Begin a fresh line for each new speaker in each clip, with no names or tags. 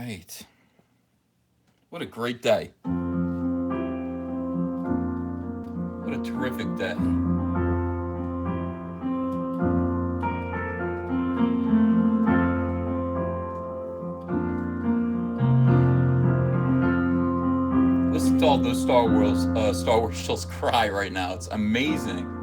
right. What a great day. What a terrific day. Listen to all those Star Wars shells cry right now. It's amazing.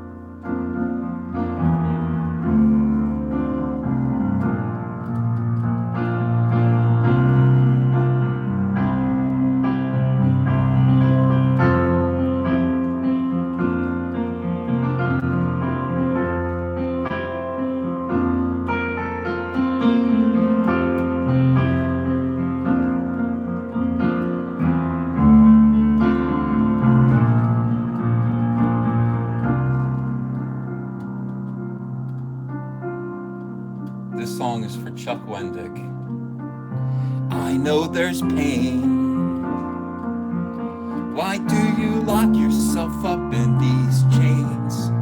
This song is for Chuck Wendick. I know there's pain. Why do you lock yourself up in these chains?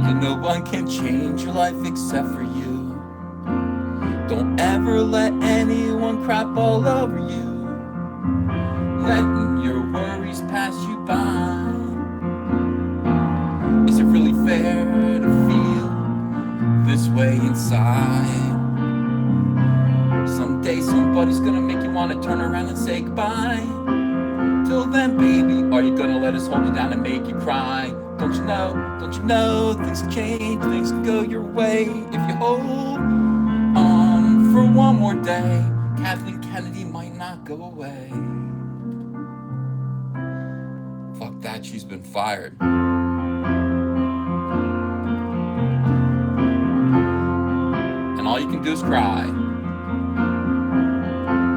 You know one can change your life except for you. Don't ever let anyone crap all over you, letting your worries pass you by. Is it really fair to feel this way inside? Someday somebody's gonna make you wanna turn around and say goodbye. Till then, baby, are you gonna let us hold you down and make you cry? Don't you know, things can change, things can go your way if you hold on for one more day. Kathleen Kennedy might not go away. Fuck that, she's been fired. And all you can do is cry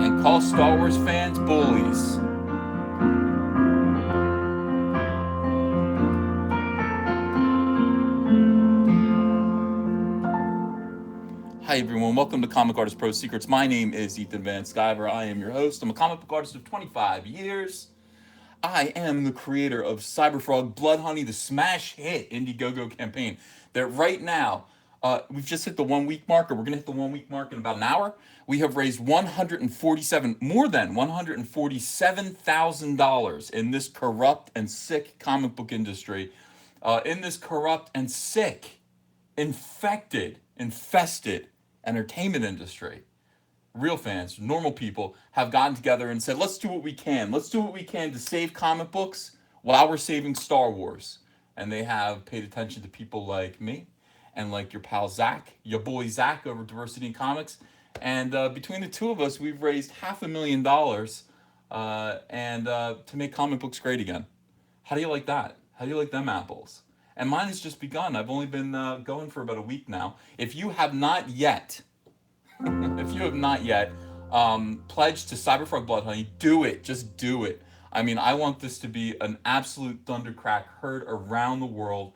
and call Star Wars fans bullies. Hi everyone, welcome to Comic Artist Pro Secrets. My name is Ethan Van Sciver. I am your host. I'm a comic book artist of 25 years. I am the creator of Cyberfrog, Blood Honey, the smash hit Indiegogo campaign that right now, we've just hit the 1 week mark, or we're gonna hit the 1 week mark in about an hour. We have raised more than $147,000 in this corrupt and sick comic book industry, in this corrupt and sick, infested entertainment industry. Real fans, normal people have gotten together and said, let's do what we can. Let's do what we can to save comic books while we're saving Star Wars. And they have paid attention to people like me and like your pal Zach, your boy Zach over at Diversity in Comics. And between the two of us, we've raised $500,000 to make comic books great again. How do you like that? How do you like them apples? And mine has just begun. I've only been going for about a week now. If you have not yet, pledged to Cyberfrog Blood Honey, do it. Just do it. I mean, I want this to be an absolute thundercrack heard around the world.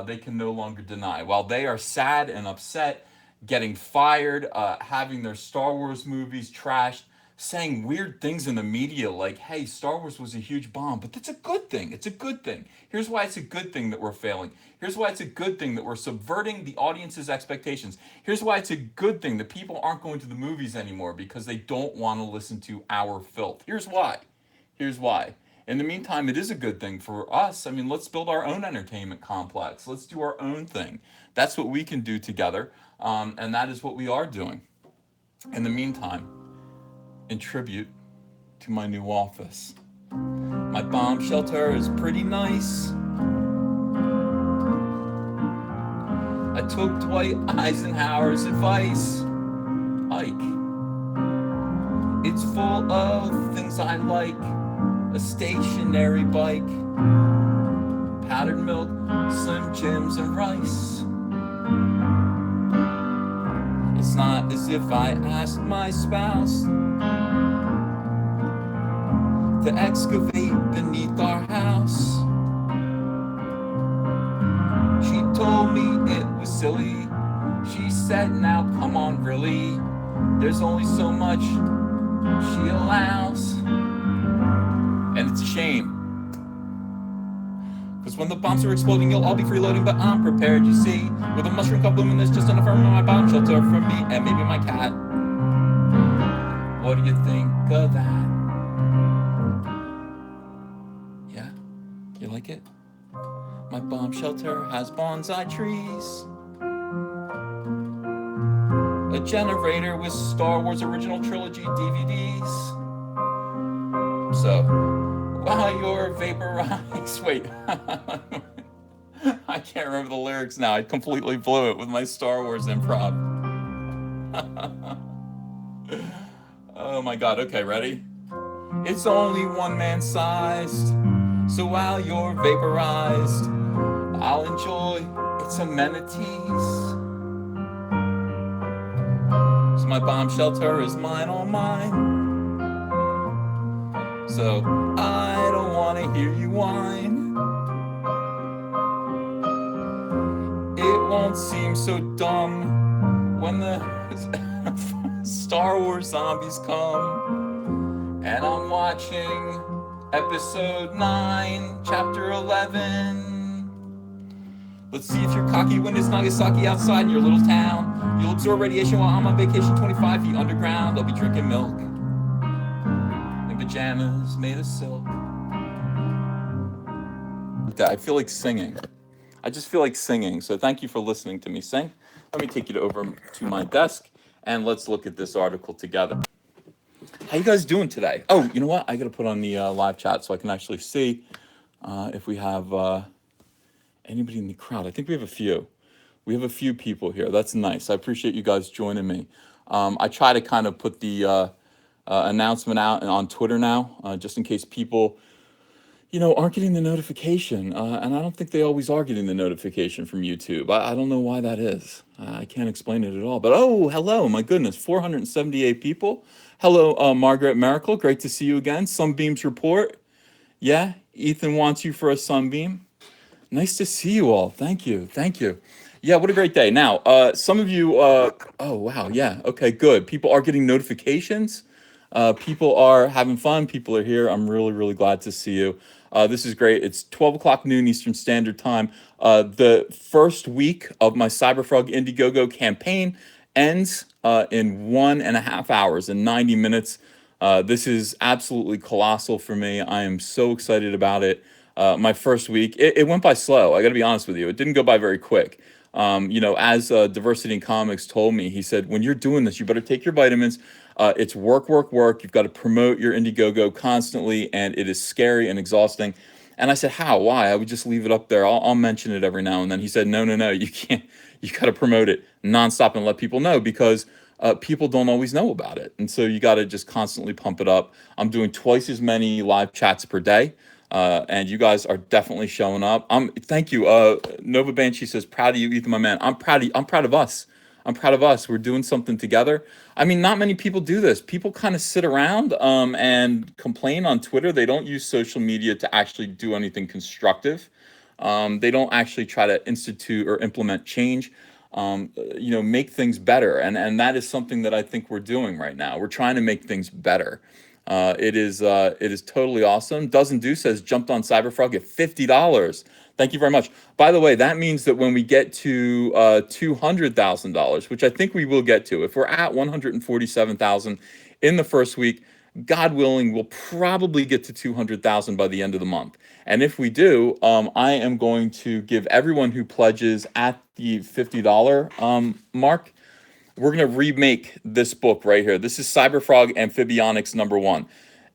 They can no longer deny. While they are sad and upset, getting fired, having their Star Wars movies trashed, saying weird things in the media like, hey, Star Wars was a huge bomb, but that's a good thing. It's a good thing. Here's why it's a good thing that we're failing. Here's why it's a good thing that we're subverting the audience's expectations. Here's why it's a good thing that people aren't going to the movies anymore because they don't want to listen to our filth. Here's why. In the meantime, it is a good thing for us. I mean, let's build our own entertainment complex. Let's do our own thing. That's what we can do together, and that is what we are doing. In the meantime, in tribute to my new office, my bomb shelter is pretty nice. I took Dwight Eisenhower's advice. Ike. It's full of things I like. A stationary bike, powdered milk, Slim Jims, and rice. It's not as if I asked my spouse to excavate beneath our house. She told me it was silly. She said, now come on, really. There's only so much she allows. And it's a shame. Cause when the bombs are exploding, you'll all be freeloading, but I'm prepared, you see. With a mushroom cup blooming, there's just enough room in my bomb shelter for me and maybe my cat. What do you think of that? Yeah? You like it? My bomb shelter has bonsai trees, a generator with Star Wars Original Trilogy DVDs. So, while you're vaporized, wait, I can't remember the lyrics now. I completely blew it with my Star Wars improv. Oh my god, okay, ready? It's only one man sized, so while you're vaporized, I'll enjoy its amenities. So my bomb shelter is mine, all mine. So I don't wanna hear you whine. It won't seem so dumb when the Star Wars zombies come. And I'm watching episode 9, chapter 11. Let's see if you're cocky when it's Nagasaki outside in your little town. You'll absorb radiation while I'm on vacation 25 feet underground. I'll be drinking milk in pajamas made of silk. I feel like singing. I just feel like singing. So thank you for listening to me sing. Let me take you over to my desk and let's look at this article together. How you guys doing today? Oh, you know what? I got to put on the live chat so I can actually see if we have anybody in the crowd. I think we have a few. We have a few people here. That's nice. I appreciate you guys joining me. I try to kind of put the announcement out on Twitter now, just in case people, aren't getting the notification. And I don't think they always are getting the notification from YouTube. I don't know why that is. I can't explain it at all. But oh, hello, my goodness, 478 people. Hello, Margaret Miracle. Great to see you again. Sunbeams report. Yeah, Ethan wants you for a sunbeam. Nice to see you all. Thank you. Thank you. Yeah, what a great day. Now, some of you, oh, wow. Yeah. Okay, good. People are getting notifications. People are having fun. People are here. I'm really, really glad to see you. This is great. It's 12 o'clock noon Eastern Standard Time. The first week of my Cyberfrog Indiegogo campaign ends in 1.5 hours, in 90 minutes. This is absolutely colossal for me. I am so excited about it. My first week, it went by slow. I got to be honest with you. It didn't go by very quick. As Diversity in Comics told me, he said, when you're doing this, you better take your vitamins. It's work, work, work. You've got to promote your Indiegogo constantly, and it is scary and exhausting. And I said, how? Why? I would just leave it up there. I'll mention it every now and then. He said, no, you can't. You got to promote it nonstop and let people know, because people don't always know about it. And so you got to just constantly pump it up. I'm doing twice as many live chats per day. And you guys are definitely showing up. Thank you. Nova Banshee says, proud of you, Ethan, my man. I'm proud of us. I'm proud of us. We're doing something together. I mean, not many people do this. People kind of sit around and complain on Twitter. They don't use social media to actually do anything constructive. They don't actually try to institute or implement change, make things better. And that is something that I think we're doing right now. We're trying to make things better. It is totally awesome. Doesn't Do says jumped on Cyberfrog at $50. Thank you very much. By the way, that means that when we get to $200,000, which I think we will get to, if we're at 147,000 in the first week, God willing, we'll probably get to 200,000 by the end of the month. And if we do, I am going to give everyone who pledges at the $50 mark, we're going to remake this book right here. This is Cyberfrog Amphibionics #1.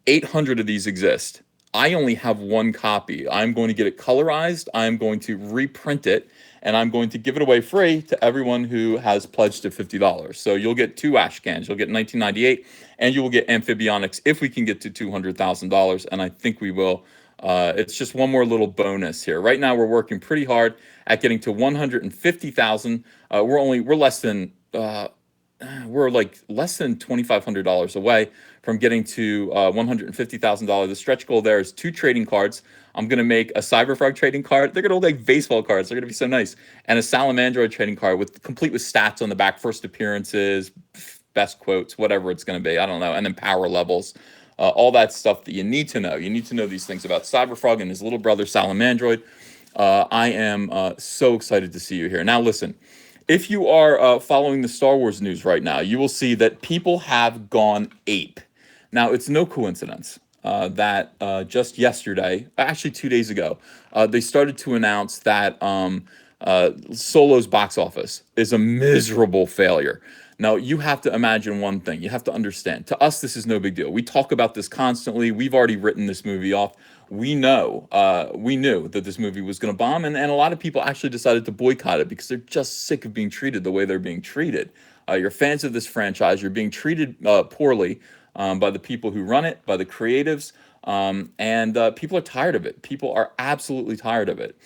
800 of these exist. I only have one copy. I'm going to get it colorized. I'm going to reprint it, and I'm going to give it away free to everyone who has pledged to $50. So you'll get 2 ash cans. You'll get 1998, and you will get Amphibionics if we can get to $200,000, and I think we will. It's just one more little bonus here. Right now, we're working pretty hard at getting to 150,000. We're less than $2,500 away from getting to $150,000. The stretch goal there is 2 trading cards. I'm going to make a Cyberfrog trading card. They're going to look like baseball cards. They're going to be so nice. And a Salamandroid trading card complete with stats on the back, first appearances, best quotes, whatever it's going to be. I don't know. And then power levels, all that stuff that you need to know. You need to know these things about Cyberfrog and his little brother Salamandroid. I am so excited to see you here. Now, listen. If you are following the Star Wars news right now, you will see that people have gone ape. Now, it's no coincidence that just yesterday, actually 2 days ago, they started to announce that Solo's box office is a miserable failure. Now, you have to imagine one thing. You have to understand. To us, this is no big deal. We talk about this constantly. We've already written this movie off. We knew that this movie was going to bomb, and a lot of people actually decided to boycott it because they're just sick of being treated the way they're being treated. You're fans of this franchise. You're being treated poorly by the people who run it, by the creatives, and people are tired of it. People are absolutely tired of it.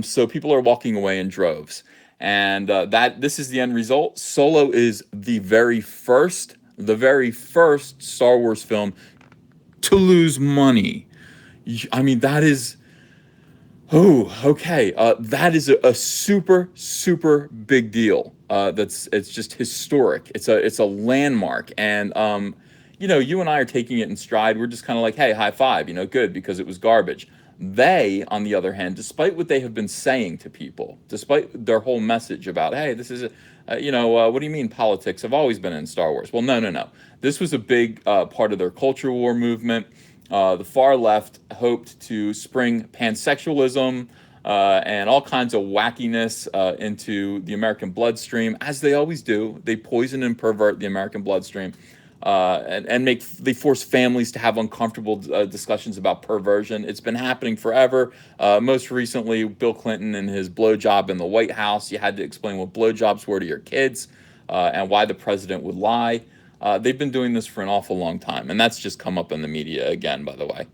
So people are walking away in droves, and that this is the end result. Solo is the very first Star Wars film to lose money. I mean, that is, oh, okay. That is a super, super big deal. It's just historic. It's a landmark, and you and I are taking it in stride. We're just kind of like, hey, high five, good, because it was garbage. They, on the other hand, despite what they have been saying to people, despite their whole message about, hey, this is what do you mean politics have always been in Star Wars? Well, no, no, no. This was a big part of their culture war movement. The far left hoped to spring pansexualism and all kinds of wackiness into the American bloodstream, as they always do. They poison and pervert the American bloodstream, and they force families to have uncomfortable discussions about perversion. It's been happening forever. Most recently, Bill Clinton and his blowjob in the White House. You had to explain what blowjobs were to your kids and why the president would lie. They've been doing this for an awful long time, and that's just come up in the media again, by the way.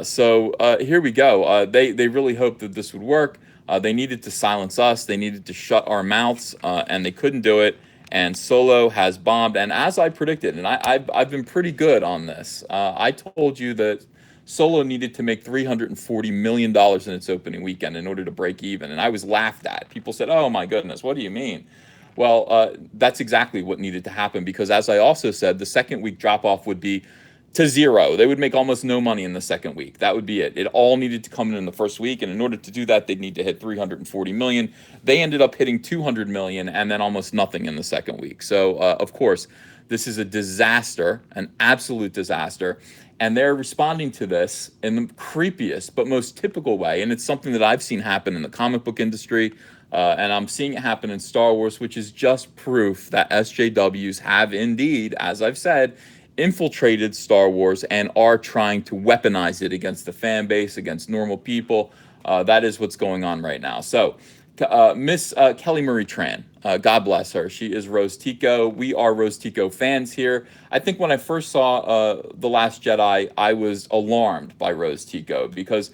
So here we go. They really hoped that this would work. They needed to silence us. They needed to shut our mouths, and they couldn't do it. And Solo has bombed. And as I predicted, and I've been pretty good on this, I told you that Solo needed to make $340 million in its opening weekend in order to break even. And I was laughed at. People said, oh, my goodness, what do you mean? Well, that's exactly what needed to happen, because as I also said, the second week drop off would be to zero. They would make almost no money in the second week. That would be it. It all needed to come in the first week, and in order to do that, they'd need to hit 340 million. They ended up hitting 200 million and then almost nothing in the second week. So, of course, this is a disaster, an absolute disaster. And they're responding to this in the creepiest but most typical way. And it's something that I've seen happen in the comic book industry. And I'm seeing it happen in Star Wars, which is just proof that SJWs have indeed, as I've said, infiltrated Star Wars and are trying to weaponize it against the fan base, against normal people. That is what's going on right now. So, Miss Kelly Marie Tran, God bless her. She is Rose Tico. We are Rose Tico fans here. I think when I first saw The Last Jedi, I was alarmed by Rose Tico because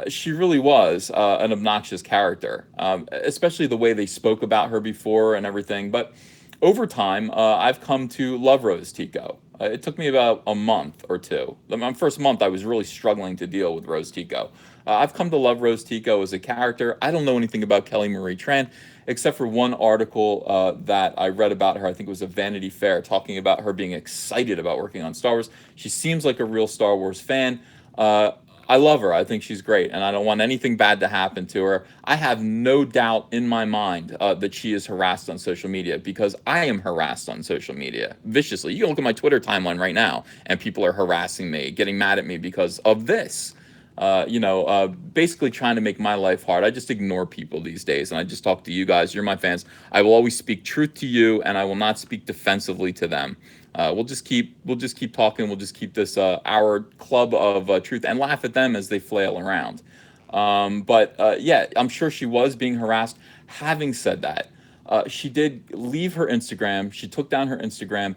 she really was an obnoxious character, especially the way they spoke about her before and everything. But over time, I've come to love Rose Tico. It took me about a month or two. My first month, I was really struggling to deal with Rose Tico. I've come to love Rose Tico as a character. I don't know anything about Kelly Marie Tran, except for one article that I read about her. I think it was a Vanity Fair, talking about her being excited about working on Star Wars. She seems like a real Star Wars fan. I love her. I think she's great, and I don't want anything bad to happen to her. I have no doubt in my mind that she is harassed on social media, because I am harassed on social media viciously. You can look at my Twitter timeline right now, and people are harassing me, getting mad at me because of this. Basically trying to make my life hard. I just ignore people these days, and I just talk to you guys. You're my fans. I will always speak truth to you, and I will not speak defensively to them. We'll just keep talking. We'll just keep this our club of truth, and laugh at them as they flail around. Yeah, I'm sure she was being harassed. Having said that, she did leave her Instagram. She took down her Instagram.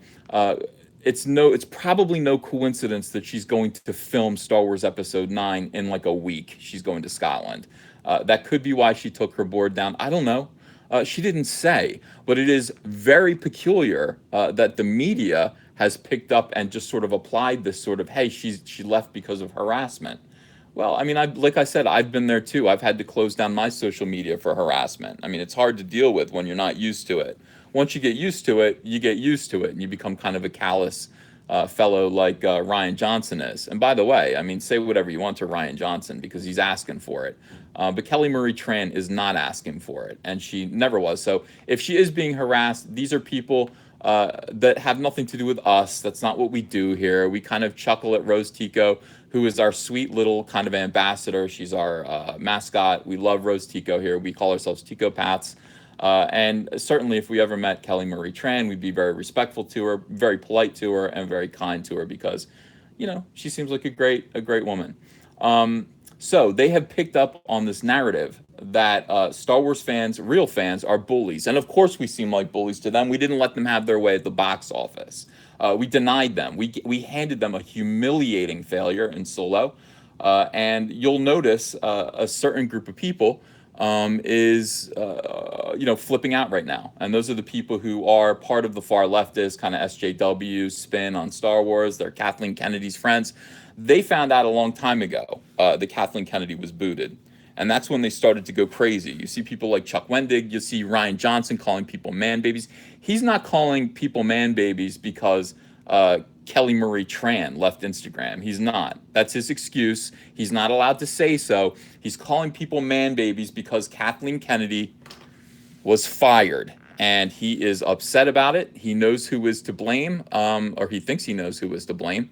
It's probably no coincidence that she's going to film Star Wars Episode 9 in like a week. She's going to Scotland. That could be why she took her board down. I don't know. She didn't say, but it is very peculiar that the media has picked up and just sort of applied this sort of, hey, she left because of harassment. Well, I mean, like I said, I've been there too. I've had to close down my social media for harassment. I mean, it's hard to deal with when you're not used to it. Once you get used to it, you get used to it, and you become kind of a callous fellow like Ryan Johnson is. And by the way, I mean, say whatever you want to Ryan Johnson, because he's asking for it. But Kelly Marie Tran is not asking for it, and she never was. So if she is being harassed, these are people that have nothing to do with us. That's not what we do here. We kind of chuckle at Rose Tico, who is our sweet little kind of ambassador. She's our mascot. We love Rose Tico here. We call ourselves Tico Pats. And certainly, if we ever met Kelly Marie Tran, we'd be very respectful to her, very polite to her, and very kind to her because, she seems like a great woman. So they have picked up on this narrative that Star Wars fans, real fans, are bullies, and of course we seem like bullies to them. We didn't let them have their way at the box office. We denied them. We handed them a humiliating failure in Solo, and you'll notice a certain group of people is flipping out right now, and those are the people who are part of the far leftist kind of SJW spin on Star Wars. They're Kathleen Kennedy's friends. They found out a long time ago that Kathleen Kennedy was booted. And that's when they started to go crazy. You see people like Chuck Wendig, you see Ryan Johnson calling people man babies. He's not calling people man babies because Kelly Marie Tran left Instagram. He's not. That's his excuse. He's not allowed to say so. He's calling people man babies because Kathleen Kennedy was fired. And he is upset about it. He knows who is to blame, or he thinks he knows who is to blame.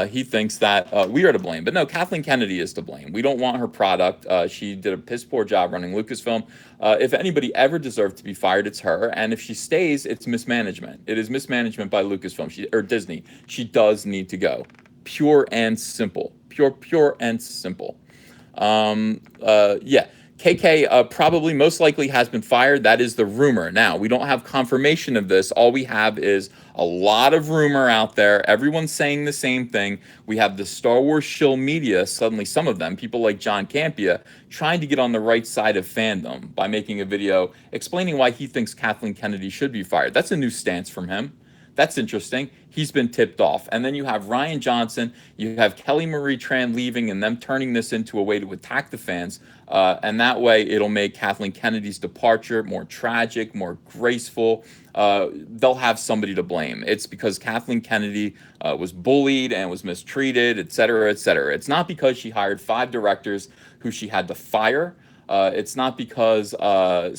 He thinks that we are to blame. But no, Kathleen Kennedy is to blame. We don't want her product. She did a piss poor job running Lucasfilm. If anybody ever deserved to be fired, it's her. And if she stays, it's mismanagement. It is mismanagement by Lucasfilm or Disney. She does need to go. Pure and simple. Pure and simple. Yeah. KK probably most likely has been fired. That is the rumor. Now, we don't have confirmation of this. All we have is a lot of rumor out there. Everyone's saying the same thing. We have the Star Wars shill media, suddenly some of them, people like John Campea, trying to get on the right side of fandom by making a video explaining why he thinks Kathleen Kennedy should be fired. That's a new stance from him. That's interesting. He's been tipped off. And then you have Ryan Johnson, you have Kelly Marie Tran leaving and them turning this into a way to attack the fans. And that way it'll make Kathleen Kennedy's departure more tragic, more graceful. They'll have somebody to blame. It's because Kathleen Kennedy was bullied and was mistreated, et cetera, et cetera. It's not because she hired 5 directors who she had to fire. It's not because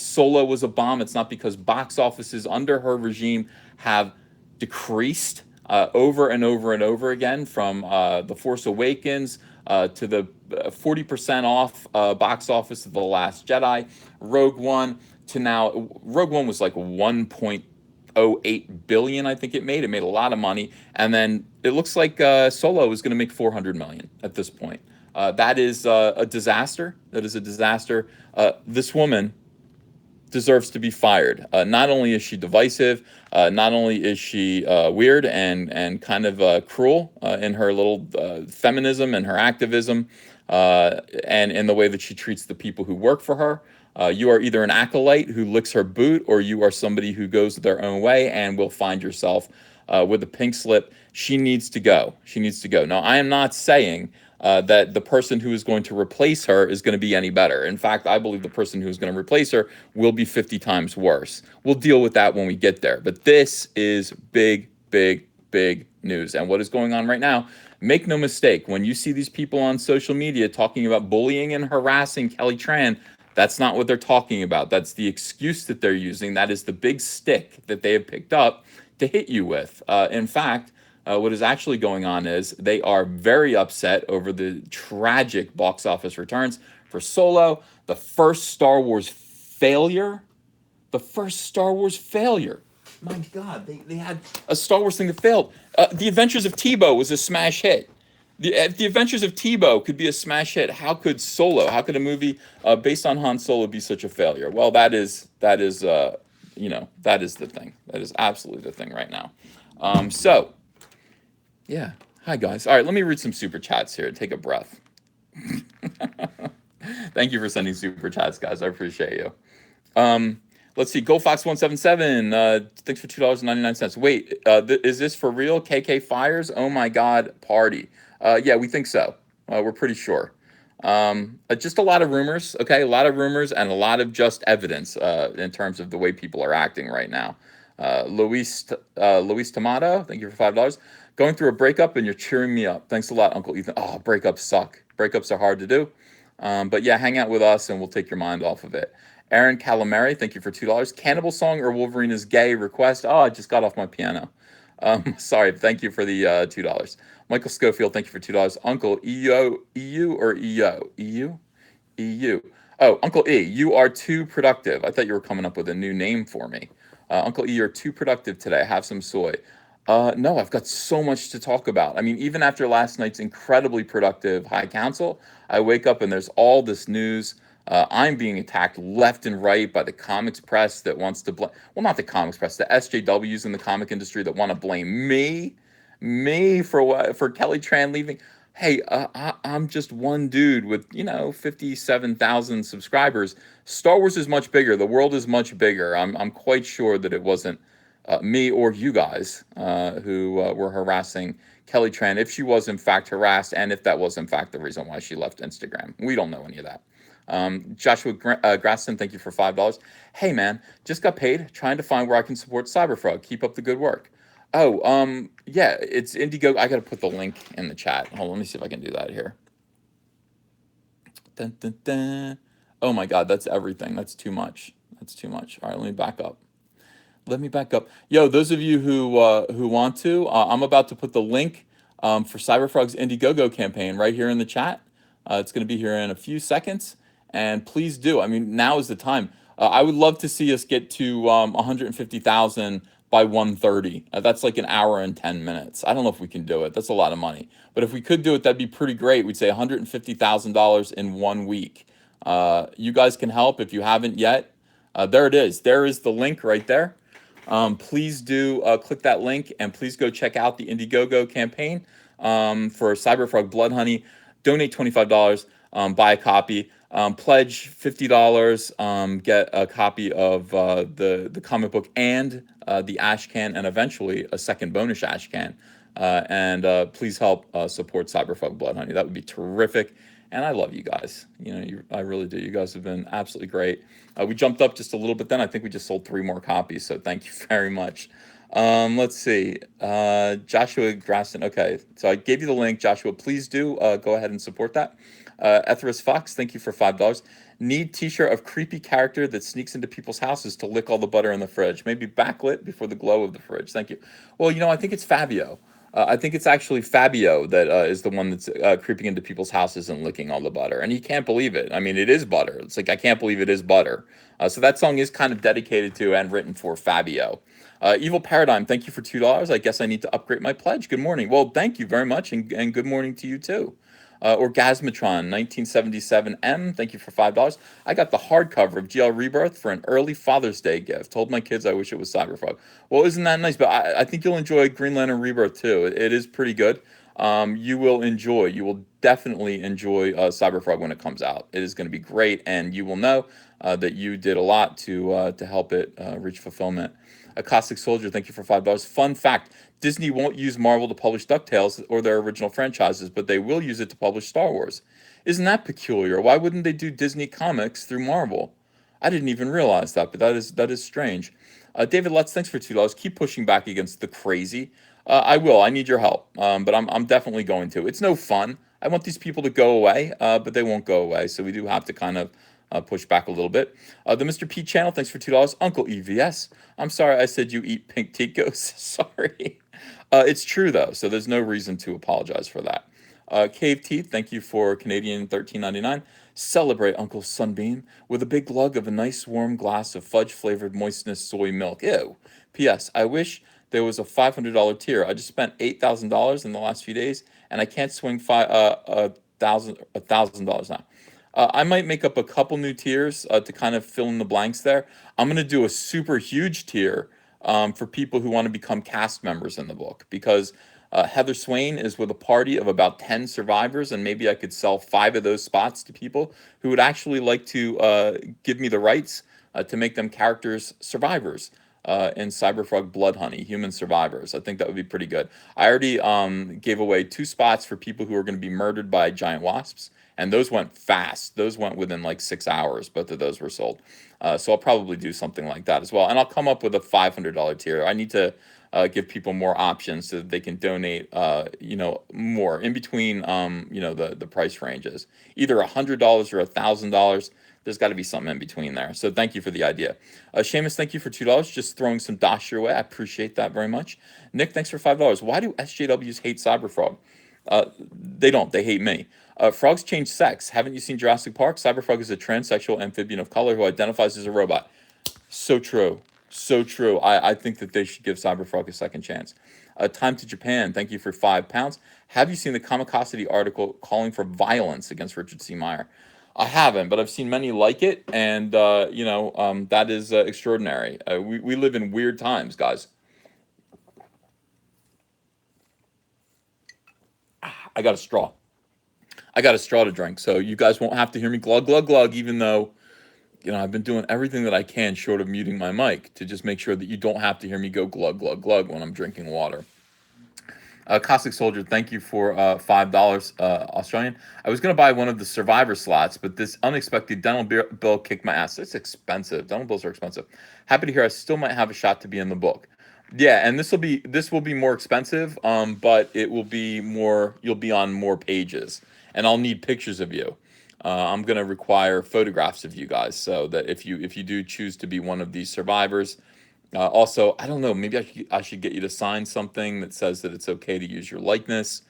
Solo was a bomb. It's not because box offices under her regime have decreased over and over and over again, from The Force Awakens to the 40% off box office of The Last Jedi, Rogue One, to now. Rogue One was like 1.08 billion, I think it made. It made a lot of money, and then it looks like Solo is going to make 400 million at this point. That is a disaster. That is a disaster. This woman deserves to be fired. Not only is she divisive, not only is she weird and kind of cruel in her little feminism and her activism, and in the way that she treats the people who work for her. You are either an acolyte who licks her boot, or you are somebody who goes their own way and will find yourself with a pink slip. She needs to go. She needs to go. Now, I am not saying that the person who is going to replace her is going to be any better. In fact, I believe the person who is going to replace her will be 50 times worse. We'll deal with that when we get there. But this is big, big, big news. And what is going on right now, make no mistake, when you see these people on social media talking about bullying and harassing Kelly Tran, that's not what they're talking about. That's the excuse that they're using. That is the big stick that they have picked up to hit you with. In fact, what is actually going on is they are very upset over the tragic box office returns for Solo, the first Star Wars failure. The first Star Wars failure. My God, they had a Star Wars thing that failed. The Adventures of Tebow was a smash hit. The Adventures of Tebow could be a smash hit. How could Solo, how could a movie based on Han Solo be such a failure? Well, that is that is the thing. That is absolutely the thing right now. So, yeah. Hi, guys. All right, let me read some super chats here. Take a breath. Thank you for sending super chats, guys. I appreciate you. Let's see. GoFox177. Thanks for $2.99. Wait, is this for real? KK fires? Oh my God, party. Yeah, we think so. We're pretty sure. Just a lot of rumors. Okay, a lot of rumors and a lot of just evidence in terms of the way people are acting right now. Luis Tomato, thank you for $5. Going through a breakup and you're cheering me up. Thanks a lot, Uncle Ethan. Oh, breakups suck. Breakups are hard to do. But yeah, hang out with us and we'll take your mind off of it. Aaron Calamari, thank you for $2. Cannibal Song or Wolverine is gay request. Oh, I just got off my piano. Sorry, thank you for the $2. Michael Schofield, thank you for $2. Uncle EU or EO? EU? EU. Oh, Uncle E, you are too productive. I thought you were coming up with a new name for me. Uncle E, you're too productive today. Have some soy. No, I've got so much to talk about. I mean, even after last night's incredibly productive High Council, I wake up and there's all this news. I'm being attacked left and right by the comics press that wants to blame, well, not the comics press, the SJWs in the comic industry that want to blame me for what, for Kelly Tran leaving. Hey, I'm just one dude with, 57,000 subscribers. Star Wars is much bigger. The world is much bigger. I'm quite sure that it wasn't me or you guys who were harassing Kelly Tran, if she was in fact harassed, and if that was in fact the reason why she left Instagram. We don't know any of that. Joshua Graston, thank you for $5. Hey man, just got paid trying to find where I can support Cyberfrog. Keep up the good work. Oh, yeah, it's Indiegogo. I gotta put the link in the chat. Hold on, let me see if I can do that here. Dun, dun, dun. Oh my God, that's everything. That's too much. That's too much. All right, let me back up. Yo, those of you who want to, I'm about to put the link for Cyberfrog's Indiegogo campaign right here in the chat. It's going to be here in a few seconds, and please do. I mean, now is the time. I would love to see us get to 150,000 by 1:30. That's like an hour and 10 minutes. I don't know if we can do it. That's a lot of money. But if we could do it, that'd be pretty great. We'd say $150,000 in 1 week. You guys can help if you haven't yet. There it is. There is the link right there. Please do click that link, and please go check out the Indiegogo campaign for Cyberfrog Blood Honey. Donate $25, buy a copy, pledge $50, get a copy of the comic book and the ash can, and eventually a second bonus ash can. And please help support Cyberfrog Blood Honey. That would be terrific. And I love you guys. I really do. You guys have been absolutely great. We jumped up just a little bit then. I think we just sold 3 more copies. So thank you very much. Let's see. Joshua Graston. Okay. So I gave you the link, Joshua. Please do go ahead and support that. Etheris Fox, thank you for $5. Need t-shirt of creepy character that sneaks into people's houses to lick all the butter in the fridge. Maybe backlit before the glow of the fridge. Thank you. Well, I think it's Fabio. I think it's actually Fabio that is the one that's creeping into people's houses and licking all the butter. And he can't believe it. I mean, it is butter. It's like, I can't believe it is butter. So that song is kind of dedicated to and written for Fabio. Evil Paradigm, thank you for $2. I guess I need to upgrade my pledge. Good morning. Well, thank you very much, and good morning to you too. Orgasmatron 1977M, thank you for $5. I got the hardcover of GL Rebirth for an early Father's Day gift. Told my kids I wish it was Cyberfrog. Well, isn't that nice? But I think you'll enjoy Green Lantern Rebirth too. It is pretty good. You will definitely enjoy Cyberfrog when it comes out. It is going to be great, and you will know that you did a lot to help it reach fulfillment. A Caustic Soldier, thank you for $5. Fun fact, Disney won't use Marvel to publish DuckTales or their original franchises, but they will use it to publish Star Wars. Isn't that peculiar? Why wouldn't they do Disney Comics through Marvel? I didn't even realize that, but that is strange. David Lutz, thanks for $2. Keep pushing back against the crazy. I will. I need your help, but I'm definitely going to. It's no fun. I want these people to go away, but they won't go away, so we do have to kind of push back a little bit. The Mr. P channel, thanks for $2. Uncle EVS, I'm sorry I said you eat pink Ticos. Sorry. It's true though, so there's no reason to apologize for that. Cave Teeth, thank you for Canadian $13.99. Celebrate Uncle Sunbeam with a big lug of a nice warm glass of fudge-flavored moistness soy milk. Ew. P.S. I wish there was a $500 tier. I just spent $8,000 in the last few days, and I can't swing $1,000 now. I might make up a couple new tiers to kind of fill in the blanks there. I'm going to do a super huge tier for people who want to become cast members in the book, because Heather Swain is with a party of about 10 survivors, and maybe I could sell 5 of those spots to people who would actually like to give me the rights to make them characters survivors in Cyberfrog Blood Honey, human survivors. I think that would be pretty good. I already gave away 2 spots for people who are going to be murdered by giant wasps, and those went fast. Those went within like 6 hours. Both of those were sold. So I'll probably do something like that as well. And I'll come up with a $500 tier. I need to give people more options so that they can donate, more in between, the price ranges. Either $100 or $1,000. There's got to be something in between there. So thank you for the idea. Seamus, thank you for $2. Just throwing some dosh your way. I appreciate that very much. Nick, thanks for $5. Why do SJWs hate Cyberfrog? They don't. They hate me. Frogs change sex. Haven't you seen Jurassic Park? Cyberfrog is a transsexual amphibian of color who identifies as a robot. So true. So true. I think that they should give Cyberfrog a second chance. Time to Japan. Thank you for £5. Have you seen the Kamikasity article calling for violence against Richard C. Meyer? I haven't, but I've seen many like it, and that is extraordinary. We live in weird times, guys. I got a straw. I got a straw to drink, so you guys won't have to hear me glug glug glug, even though I've been doing everything that I can short of muting my mic to just make sure that you don't have to hear me go glug glug glug when I'm drinking water. Cossack Soldier, thank you for $5 Australian. I was going to buy one of the Survivor slots, but this unexpected dental bill kicked my ass. It's expensive. Dental bills are expensive. Happy to hear I still might have a shot to be in the book. Yeah, and this will be more expensive, but it will be more. You'll be on more pages, and I'll need pictures of you. I'm going to require photographs of you guys, so that if you do choose to be one of these survivors. Also, I don't know. Maybe I should get you to sign something that says that it's okay to use your likeness.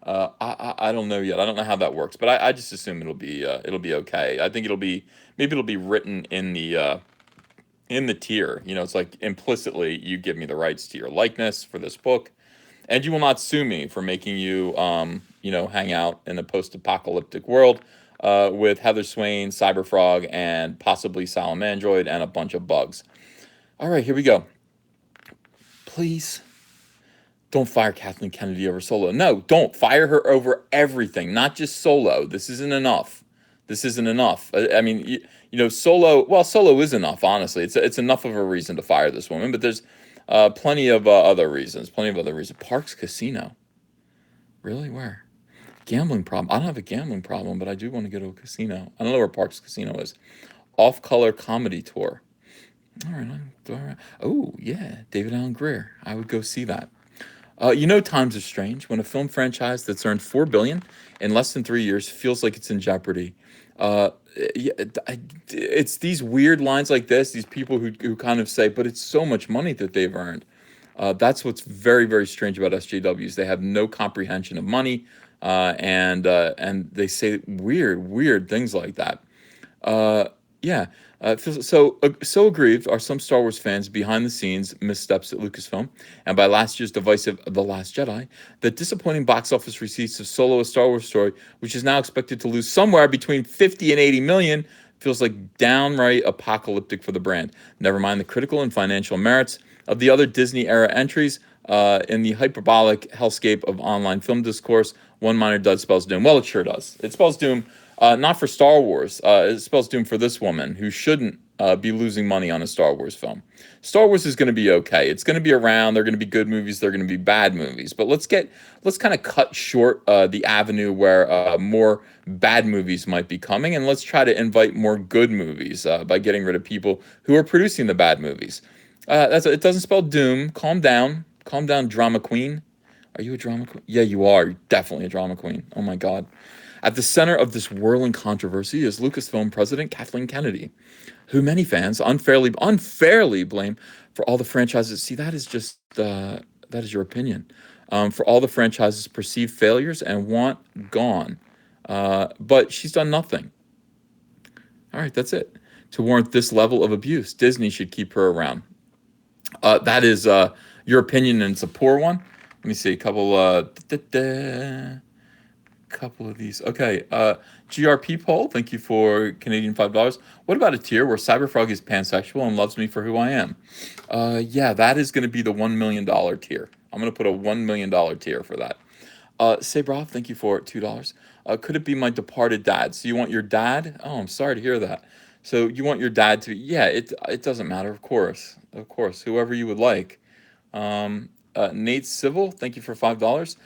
I don't know yet. I don't know how that works, but I just assume it'll be okay. I think maybe it'll be written in the tier. It's like implicitly you give me the rights to your likeness for this book, and you will not sue me for making you hang out in a post-apocalyptic world with Heather Swain, Cyberfrog, and possibly Salamandroid and a bunch of bugs. All right, here we go. Please don't fire Kathleen Kennedy over Solo. No, don't fire her over everything, not just Solo. This isn't enough. I mean, Solo. Well, Solo is enough. Honestly, it's enough of a reason to fire this woman. But there's plenty of other reasons. Parks Casino. Really? Where? Gambling problem. I don't have a gambling problem, but I do want to go to a casino. I don't know where Parks Casino is. Off-color comedy tour. All right. Oh, yeah. David Allen Greer. I would go see that. Times are strange when a film franchise that's earned $4 billion in less than 3 years feels like it's in jeopardy. It's these weird lines like this, these people who kind of say, but it's so much money that they've earned. That's what's very, very strange about SJWs. They have no comprehension of money, and they say weird things like that. Yeah. So aggrieved are some Star Wars fans behind the scenes missteps at Lucasfilm and by last year's divisive The Last Jedi that disappointing box office receipts of Solo: A Star Wars Story, which is now expected to lose somewhere between 50 and 80 million, feels like downright apocalyptic for the brand. Never mind the critical and financial merits of the other Disney era entries in the hyperbolic hellscape of online film discourse. One minor dud spells doom. Well, it sure does. It spells doom. Not for Star Wars. It spells doom for this woman who shouldn't be losing money on a Star Wars film. Star Wars is going to be okay. It's going to be around. They're going to be good movies. They're going to be bad movies. But let's kind of cut short the avenue where more bad movies might be coming, and let's try to invite more good movies by getting rid of people who are producing the bad movies. It doesn't spell doom. Calm down, drama queen. Are you a drama queen? Yeah, you are. You're definitely a drama queen. Oh my God. At the center of this whirling controversy is Lucasfilm president Kathleen Kennedy, who many fans unfairly blame for all the franchises. See, that is your opinion. For all the franchises' perceived failures and want gone. But she's done nothing. All right, that's it. To warrant this level of abuse, Disney should keep her around. That is your opinion, and it's a poor one. Let me see a couple of these. Okay. GRP poll, thank you for Canadian $5. What about a tier where Cyberfrog is pansexual and loves me for who I am? Yeah, that is going to be the $1 million tier. I'm going to put a $1 million tier for that. Sabrov, thank you for $2. Could it be my departed dad? So you want your dad? Oh, I'm sorry to hear that. So you want your dad to? Yeah, it doesn't matter. Of course, whoever you would like. Nate Civil, thank you for $5.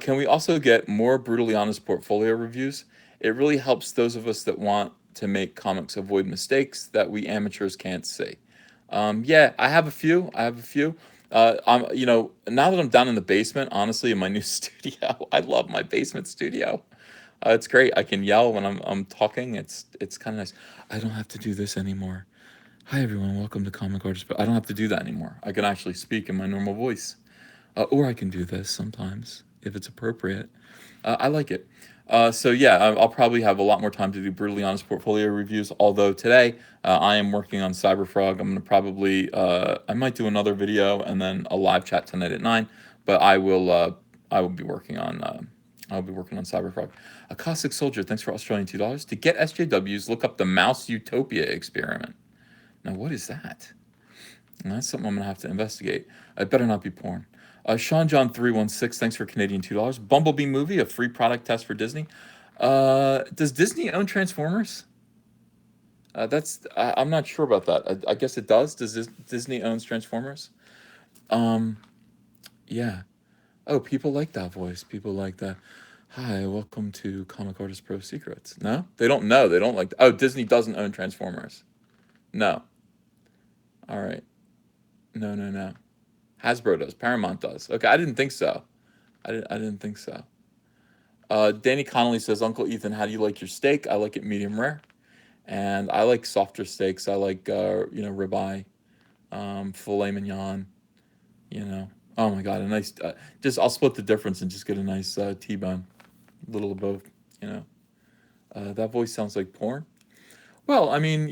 Can we also get more brutally honest portfolio reviews? It really helps those of us that want to make comics avoid mistakes that we amateurs can't see. Yeah, I have a few. Now that I'm down in the basement, honestly, in my new studio, I love my basement studio. It's great. I can yell when I'm talking. It's kind of nice. I don't have to do this anymore. Hi everyone, welcome to Comic Artist. But I don't have to do that anymore. I can actually speak in my normal voice, or I can do this sometimes if it's appropriate. I like it. So yeah, I'll probably have a lot more time to do brutally honest portfolio reviews. Although today I am working on Cyberfrog. I'm gonna probably I might do another video and then a live chat tonight at 9. But I will be working on I'll be working on Cyberfrog. A Caustic Soldier, thanks for Australian $2 to get SJWs. Look up the Mouse Utopia experiment. Now what is that? And that's something I'm gonna have to investigate. It better not be porn. Sean John 316, thanks for Canadian $2. Bumblebee movie, a free product test for Disney. Does Disney own Transformers? I'm not sure about that. I guess it does. Disney owns Transformers? Um, yeah. Oh, people like that voice. People like that. Hi, welcome to Comic Artist Pro Secrets. No, they don't know. They don't like. Oh, Disney doesn't own Transformers. No. All right. No, no, no. Hasbro does. Paramount does. Okay, I didn't think so. I didn't think so. Danny Connolly says, Uncle Ethan, how do you like your steak? I like it medium rare. And I like softer steaks. I like, ribeye, filet mignon, you know. Oh my God, a nice, I'll split the difference and just get a nice T-bone. A little of both, you know. That voice sounds like porn. Well, I mean,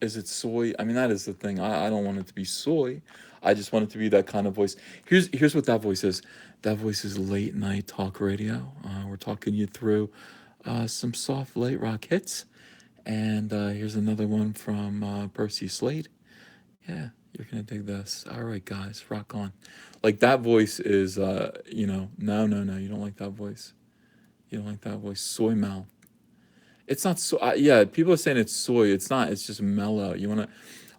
is it soy? I mean, that is the thing. I don't want it to be soy. I just want it to be that kind of voice. Here's what that voice is. That voice is late night talk radio. We're talking you through some soft late rock hits. And here's another one from Percy Slade. Yeah, you're gonna dig this. All right, guys, rock on. Like that voice is, no, no, no, you don't like that voice. You don't like that voice. Soy mouth. It's not so. Yeah, people are saying it's soy. It's not. It's just mellow. You want to,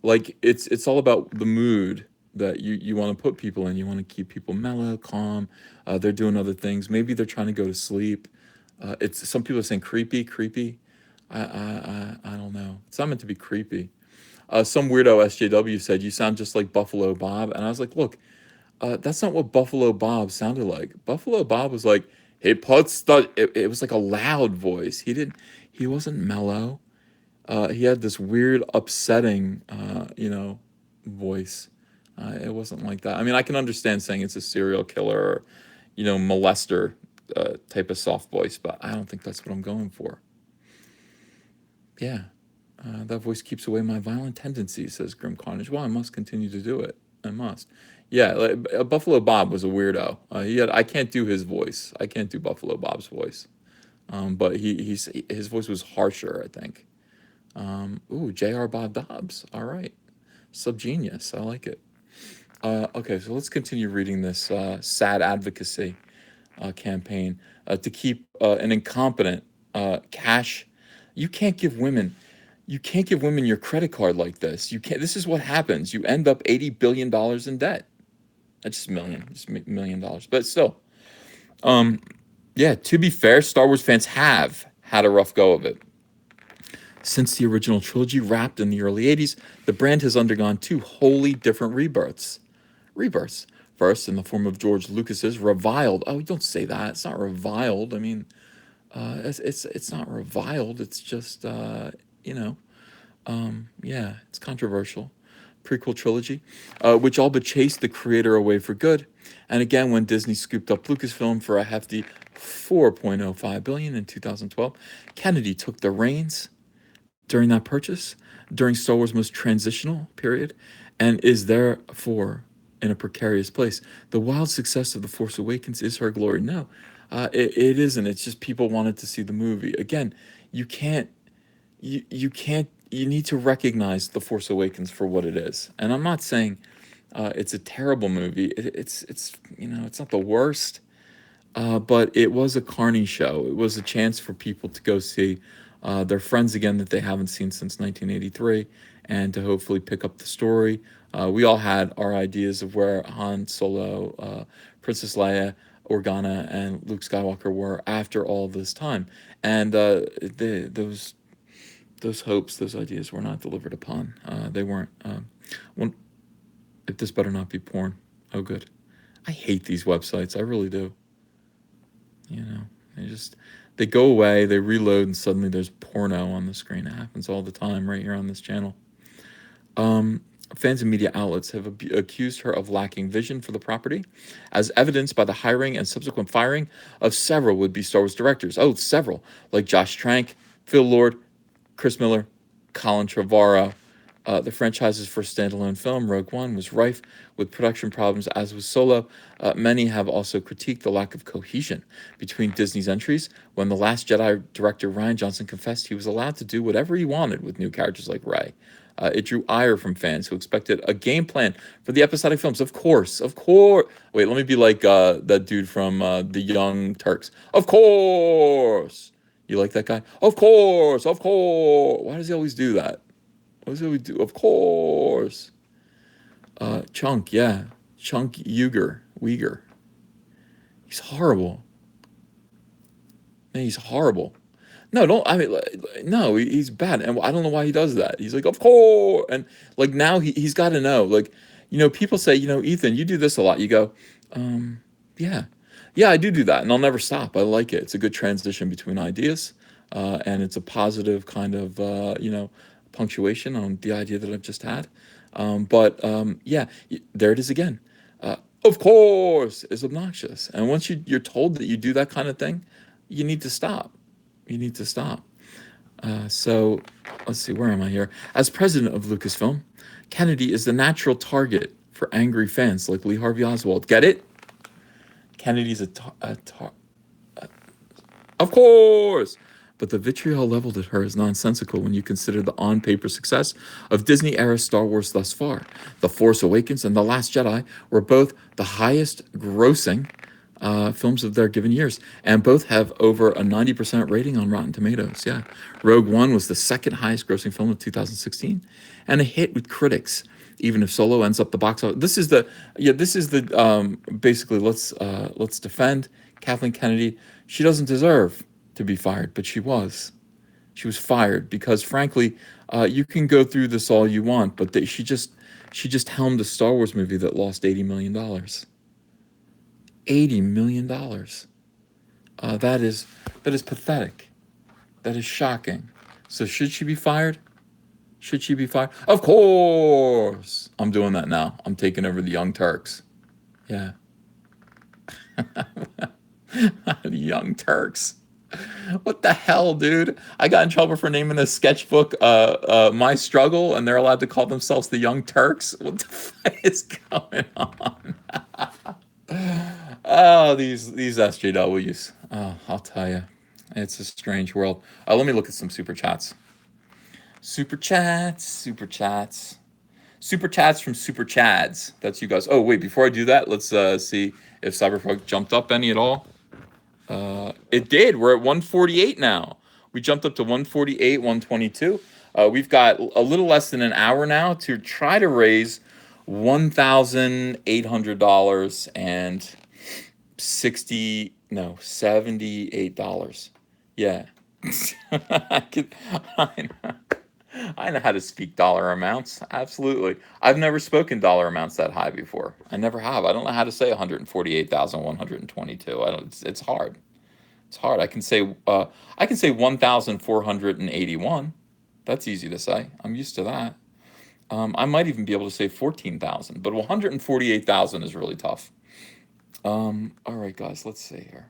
like, it's all about the mood that you want to put people in. You want to keep people mellow, calm. They're doing other things. Maybe they're trying to go to sleep. It's some people are saying creepy, creepy. I don't know. It's not meant to be creepy. Some weirdo SJW said you sound just like Buffalo Bob, and I was like, look, that's not what Buffalo Bob sounded like. Buffalo Bob was like, he puts the. It was like a loud voice. He wasn't mellow. He had this weird, upsetting, voice. It wasn't like that. I mean, I can understand saying it's a serial killer or, molester type of soft voice, but I don't think that's what I'm going for. Yeah. That voice keeps away my violent tendencies, says Grim Carnage. Well, I must continue to do it. I must. Yeah, like, Buffalo Bob was a weirdo. I can't do his voice. I can't do Buffalo Bob's voice. But his voice was harsher, I think. J.R. Bob Dobbs. All right. Subgenius. I like it. Okay, so let's continue reading this sad advocacy campaign to keep an incompetent cash. You can't give women. You can't give women your credit card like this. You can't. This is what happens. You end up $80 billion in debt. That's just $1 million, but still. Yeah. To be fair, Star Wars fans have had a rough go of it. Since the original trilogy wrapped in the early 80s, the brand has undergone two wholly different rebirths. First, in the form of George Lucas's reviled. Oh, don't say that. It's not reviled. I mean, it's not reviled. It's just yeah, it's controversial. Prequel trilogy, which all but chased the creator away for good. And again, when Disney scooped up Lucasfilm for a hefty $4.05 billion in 2012, Kennedy took the reins during that purchase, during Star Wars' most transitional period, and is therefore in a precarious place. The wild success of The Force Awakens is her glory. No, it isn't. It's just people wanted to see the movie. Again, you can't, you can't, you need to recognize The Force Awakens for what it is. And I'm not saying it's a terrible movie. It's it's not the worst. But it was a carny show. It was a chance for people to go see their friends again that they haven't seen since 1983 and to hopefully pick up the story. We all had our ideas of where Han Solo, Princess Leia, Organa, and Luke Skywalker were after all this time. And those hopes, those ideas were not delivered upon. They weren't. If this better not be porn. Oh, good. I hate these websites. I really do. They just They go away, they reload, and suddenly there's porno on the screen. It happens all the time right here on this channel. Fans and media outlets have accused her of lacking vision for the property, as evidenced by the hiring and subsequent firing of several would-be Star Wars directors. Oh, several, like Josh Trank, Phil Lord, Chris Miller, Colin Trevorrow. The franchise's first standalone film, Rogue One, was rife with production problems, as was Solo. Many have also critiqued the lack of cohesion between Disney's entries. When The Last Jedi director Rian Johnson confessed he was allowed to do whatever he wanted with new characters like Rey. It drew ire from fans who expected a game plan for the episodic films. Of course, of course. Wait, let me be like that dude from The Young Turks. Of course. You like that guy? Of course, of course. Why does he always do that? What does he always do? Of course. Chunk, yeah. Chunk Uyghur. He's horrible. Man, he's horrible. No, don't. I mean, no, he's bad, and I don't know why he does that. He's like, of course, and like now he's got to know. Like, people say, Ethan, you do this a lot. You go, yeah, yeah, I do that, and I'll never stop. I like it. It's a good transition between ideas, and it's a positive kind of, punctuation on the idea that I've just had. Yeah, there it is again. Of course, is obnoxious, and once you're told that you do that kind of thing, you need to stop. You need to stop. So let's see, where am I here? As president of Lucasfilm, Kennedy is the natural target for angry fans like Lee Harvey Oswald. Get it? Kennedy's of course. But the vitriol leveled at her is nonsensical when you consider the on-paper success of Disney-era Star Wars thus far. The Force Awakens and The Last Jedi were both the highest-grossing films of their given years, and both have over a 90% rating on Rotten Tomatoes. Yeah, Rogue One was the second highest grossing film of 2016 and a hit with critics, even if Solo ends up the box office. This is the basically, let's defend Kathleen Kennedy. She doesn't deserve to be fired, but she was fired because, frankly, you can go through this all you want, but she just helmed a Star Wars movie that lost $80 million. $80 million. That is pathetic. That is shocking. So should she be fired? Should she be fired? Of course. I'm doing that now. I'm taking over the Young Turks. Yeah. The Young Turks. What the hell, dude? I got in trouble for naming a sketchbook My Struggle, and they're allowed to call themselves the Young Turks? What the fuck is going on? Oh, these SJWs. Oh, I'll tell you. It's a strange world. Let me look at some super chats. Super chats from Super Chads. That's you guys. Oh, wait, before I do that, let's see if Cyberfrog jumped up any at all. It did. We're at 148 now. We jumped up to 148, 122. We've got a little less than an hour now to try to raise $1,800 and $78. Yeah. I know how to speak dollar amounts. Absolutely. I've never spoken dollar amounts that high before. I never have. I don't know how to say 148,122. It's hard. It's hard. I can say 1,481. That's easy to say. I'm used to that. I might even be able to say 14,000, but 148,000 is really tough. All right, guys, let's see here.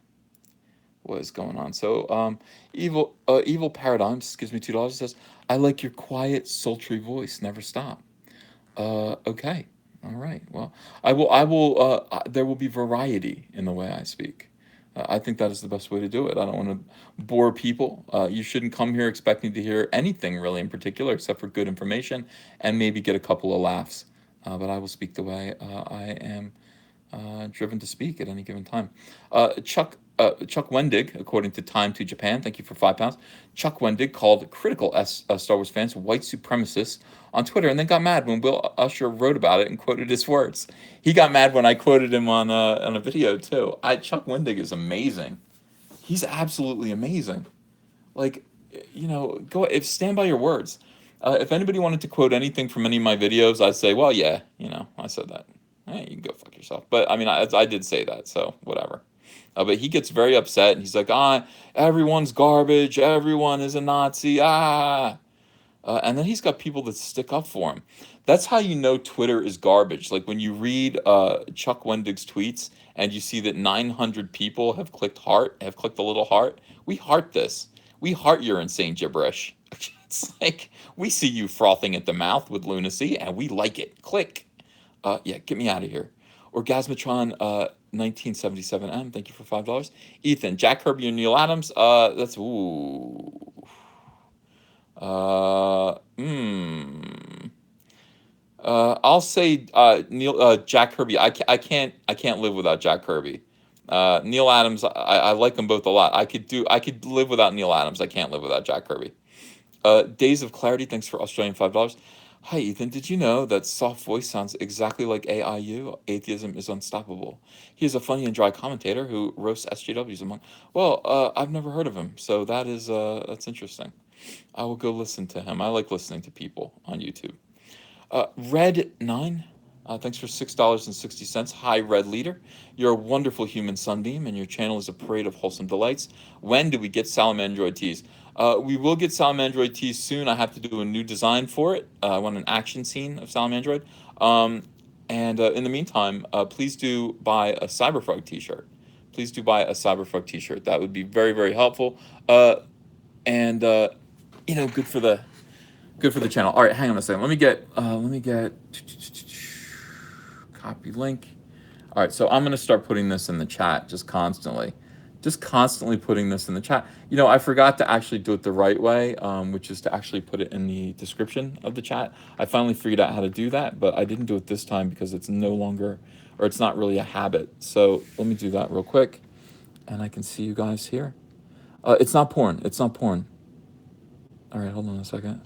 What is going on? So, Evil Paradigms gives me $2. Says, I like your quiet, sultry voice. Never stop. Okay. All right. Well, I will, there will be variety in the way I speak. I think that is the best way to do it. I don't want to bore people. You shouldn't come here expecting to hear anything really in particular, except for good information and maybe get a couple of laughs. But I will speak the way I am driven to speak at any given time. Chuck Wendig, according to Time to Japan, thank you for £5. Chuck Wendig called critical Star Wars fans white supremacists on Twitter, and then got mad when Will Usher wrote about it and quoted his words. He got mad when I quoted him on a video too. Chuck Wendig is amazing. He's absolutely amazing. Like, stand by your words. If anybody wanted to quote anything from any of my videos, I'd say, well, yeah, I said that. You can go fuck yourself. But I mean, I did say that, so whatever. But he gets very upset, and he's like, everyone's garbage, everyone is a Nazi, and then he's got people that stick up for him. That's how you know Twitter is garbage. Like when you read Chuck Wendig's tweets and you see that 900 people have clicked the little heart. We heart this. We heart your insane gibberish. It's like we see you frothing at the mouth with lunacy and we like it. Click. Yeah, get me out of here. Orgasmatron 1977M, thank you for $5. Ethan, Jack Kirby and Neil Adams. That's ooh. I'll say Jack Kirby. I can't live without Jack Kirby. Neil Adams. I like them both a lot. I could live without Neil Adams. I can't live without Jack Kirby. Days of Clarity. Thanks for Australian $5. Hi Ethan. Did you know that soft voice sounds exactly like AIU? Atheism is unstoppable. He is a funny and dry commentator who roasts SJWs among. Well, I've never heard of him, so that's interesting. I will go listen to him. I like listening to people on YouTube. Red9, thanks for $6.60. Hi, Red Leader. You're a wonderful human sunbeam, and your channel is a parade of wholesome delights. When do we get Salamandroid tees? We will get Salamandroid tees soon. I have to do a new design for it. I want an action scene of Salamandroid. And in the meantime, please do buy a Cyberfrog t-shirt. Please do buy a Cyberfrog t-shirt. That would be very, very helpful. And good for the channel. All right, hang on a second. Let me get copy link. All right, so I'm gonna start putting this in the chat just constantly putting this in the chat. I forgot to actually do it the right way, which is to actually put it in the description of the chat. I finally figured out how to do that, but I didn't do it this time because it's not really a habit. So let me do that real quick, and I can see you guys here. It's not porn. All right, hold on a second.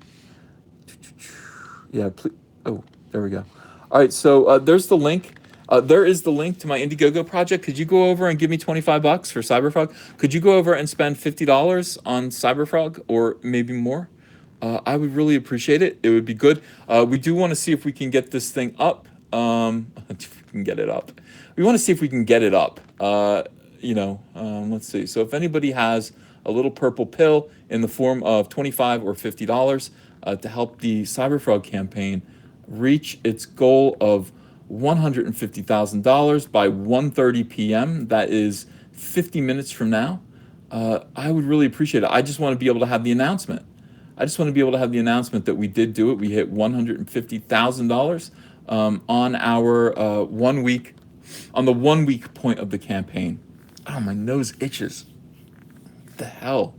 Yeah, please. Oh, there we go. All right, so there's the link. There is the link to my Indiegogo project. Could you go over and give me $25 for Cyberfrog? Could you go over and spend $50 on Cyberfrog or maybe more? I would really appreciate it. It would be good. We do want to see if we can get this thing up. If we can get it up. We want to see if we can get it up. Let's see. So if anybody has a little purple pill in the form of $25 or $50 to help the Cyberfrog campaign reach its goal of $150,000 by 1:30 p.m. That is 50 minutes from now. I would really appreciate it. I just want to be able to have the announcement. That we did do it. We hit $150,000 on our 1 week, on the 1 week point of the campaign. Oh, my nose itches. What the hell?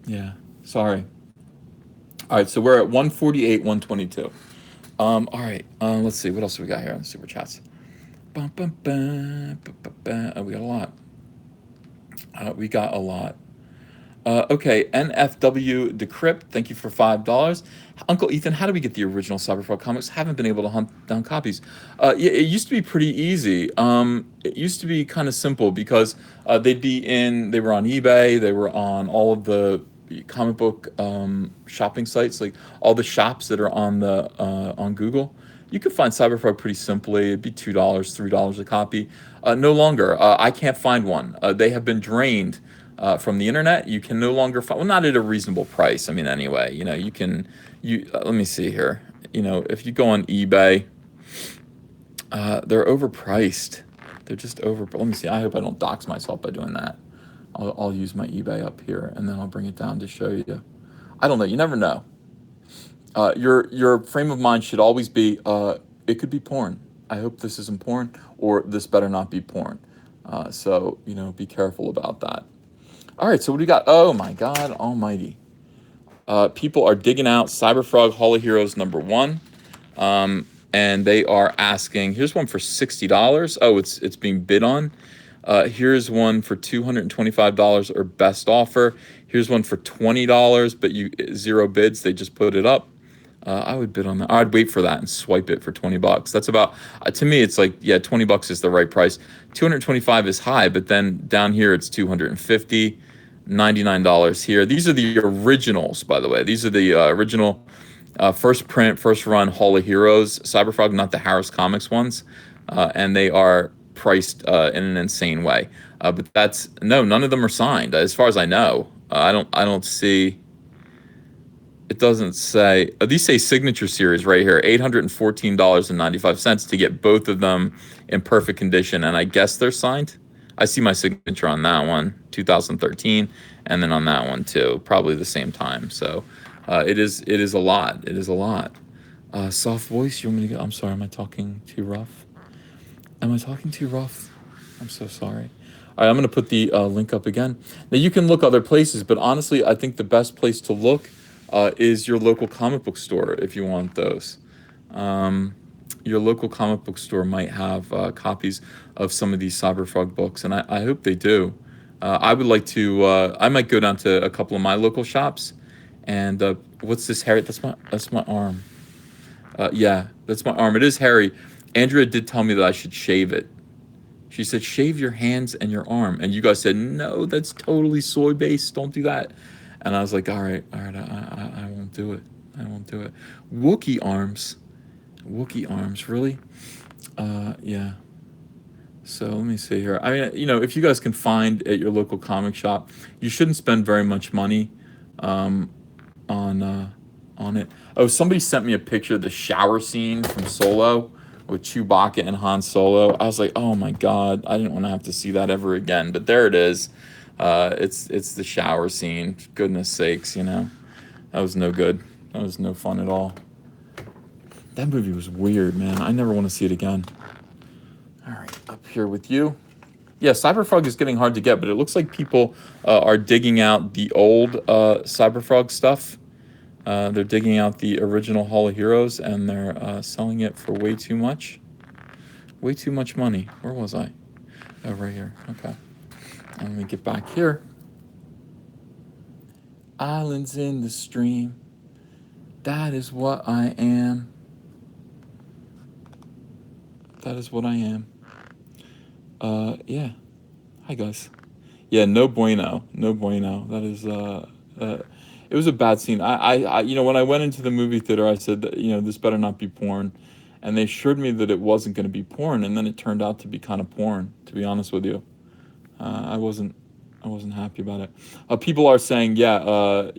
Yeah, sorry. All right, so we're at 148, 122. All right, let's see. What else do we got here on the Super Chats? We got a lot. Okay, NFW Decrypt, thank you for $5. Uncle Ethan, how do we get the original Cyberfrog comics? Haven't been able to hunt down copies. Yeah, it used to be pretty easy. It used to be kind of simple because they were on eBay, they were on all of the comic book shopping sites, like all the shops that are on Google. You could find Cyberfrog pretty simply. It'd be $2, $3 a copy. No longer. I can't find one. They have been drained from the internet. You can no longer find, well, not at a reasonable price. I mean, anyway, let me see here. If you go on eBay, they're overpriced. They're just let me see. I hope I don't dox myself by doing that. I'll use my eBay up here, and then I'll bring it down to show you. I don't know. You never know. Your frame of mind should always be, it could be porn. I hope this isn't porn, or this better not be porn. So, be careful about that. All right, so what do we got? Oh, my God almighty. People are digging out Cyberfrog Hall of Heroes #1. And they are asking, here's one for $60. Oh, it's being bid on. Here's one for $225 or best offer. Here's one for $20, but zero bids. They just put it up. I would bid on that. I'd wait for that and swipe it for $20. That's about, to me, it's like, yeah, $20 is the right price. $225 is high, but then down here it's $250, $99 here. These are the originals, by the way. These are the original first print, first run Hall of Heroes Cyberfrog, not the Harris Comics ones. And they are priced in an insane way. But that's no, none of them are signed, as far as I know. I don't see. It doesn't say. These say signature series right here, $814.95 to get both of them in perfect condition, and I guess they're signed. I see my signature on that one, 2013, and then on that one too, probably the same time. So it is a lot. It is a lot. Soft voice. You want me to go? I'm sorry. Am I talking too rough? Am I talking too rough? I'm so sorry. All right, I'm going to put the link up again. Now, you can look other places, but honestly, I think the best place to look is your local comic book store if you want those. Your local comic book store might have copies of some of these Cyberfrog books, and I hope they do. I would like to. I might go down to a couple of my local shops, and what's this, Harry? That's my arm. Yeah, that's my arm. It is hairy. Andrea did tell me that I should shave it. She said, shave your hands and your arm. And you guys said, no, that's totally soy based. Don't do that. And I was like, all right, I won't do it. I won't do it. Wookie arms. Wookie arms, really? Yeah. So let me see here. I mean, if you guys can find at your local comic shop, you shouldn't spend very much money um, on it. Oh, somebody sent me a picture of the shower scene from Solo with Chewbacca and Han Solo. I was like, oh my god, I didn't want to have to see that ever again. But there it is. It's the shower scene. Goodness sakes, that was no good. That was no fun at all. That movie was weird, man. I never want to see it again. All right, up here with you. Yeah, Cyberfrog is getting hard to get, but it looks like people are digging out the old Cyberfrog stuff. They're digging out the original Hall of Heroes, and they're selling it for way too much. Way too much money. Where was I? Oh, right here. Okay. Let me get back here. Islands in the stream. That is what I am. That is what I am. Yeah. Hi, guys. Yeah, no bueno. No bueno. That is, it was a bad scene. When I went into the movie theater, I said that, this better not be porn. And they assured me that it wasn't going to be porn, and then it turned out to be kind of porn, to be honest with you. I wasn't happy about it. People are saying, yeah,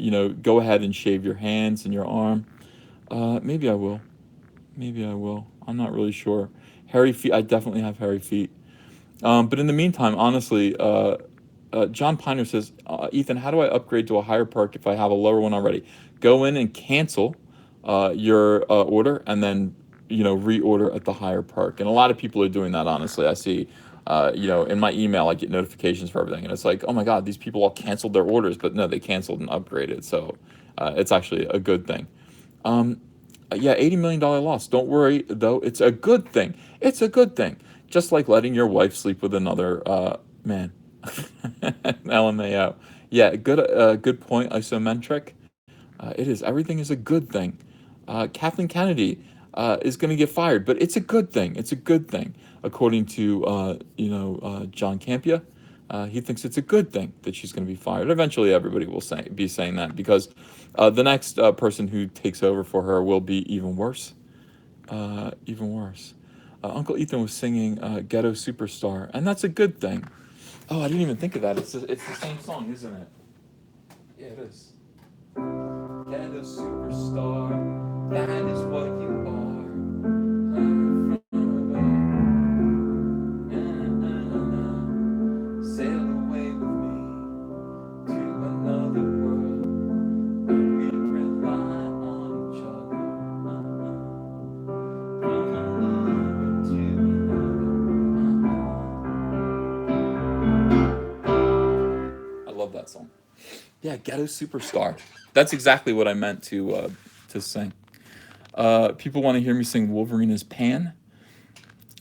go ahead and shave your hands and your arm. Maybe I will. Maybe I will. I'm not really sure. Hairy feet. I definitely have hairy feet. But in the meantime, honestly, John Piner says, Ethan, how do I upgrade to a higher perk if I have a lower one already? Go in and cancel your order, and then reorder at the higher perk. And a lot of people are doing that. Honestly, I see. In my email, I get notifications for everything, and it's like, oh my god, these people all canceled their orders, but no, they canceled and upgraded. So it's actually a good thing. Yeah, $80 million loss. Don't worry, though. It's a good thing. It's a good thing. Just like letting your wife sleep with another man. LMAO. Yeah, good point. Isometric. It is. Everything is a good thing. Kathleen Kennedy is going to get fired, but it's a good thing. It's a good thing, according to John Campia. He thinks it's a good thing that she's going to be fired. Eventually, everybody will be saying that, because the next person who takes over for her will be even worse. Even worse. Uncle Ethan was singing "Ghetto Superstar," and that's a good thing. Oh, I didn't even think of that. It's the same song, isn't it? Yeah, it is. Ghetto superstar, that is what you are. Sail away with me to another world where we rely on each other. From one lover to another. I love that song. Yeah, Ghetto Superstar. That's exactly what I meant to sing. People want to hear me sing Wolverine as Pan.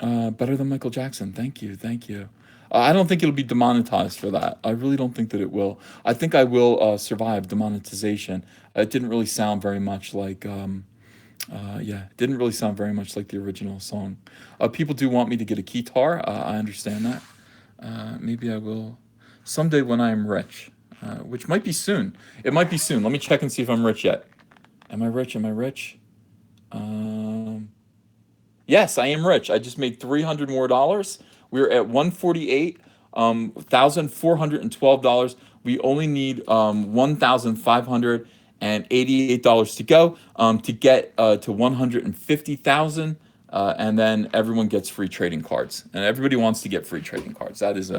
Better than Michael Jackson. Thank you, thank you. I don't think it'll be demonetized for that. I really don't think that it will. I think I will survive demonetization. It didn't really sound very much like, yeah, it didn't really sound very much like the original song. People do want me to get a guitar. I understand that. Maybe I will someday when I am rich, which might be soon. It might be soon. Let me check and see if I'm rich yet. Am I rich? Am I rich? Yes, I am rich. I just made $300 more. We're at 148. $1,412. We only need $1,588 to go to get to 150,000. And then everyone gets free trading cards, and everybody wants to get free trading cards. That is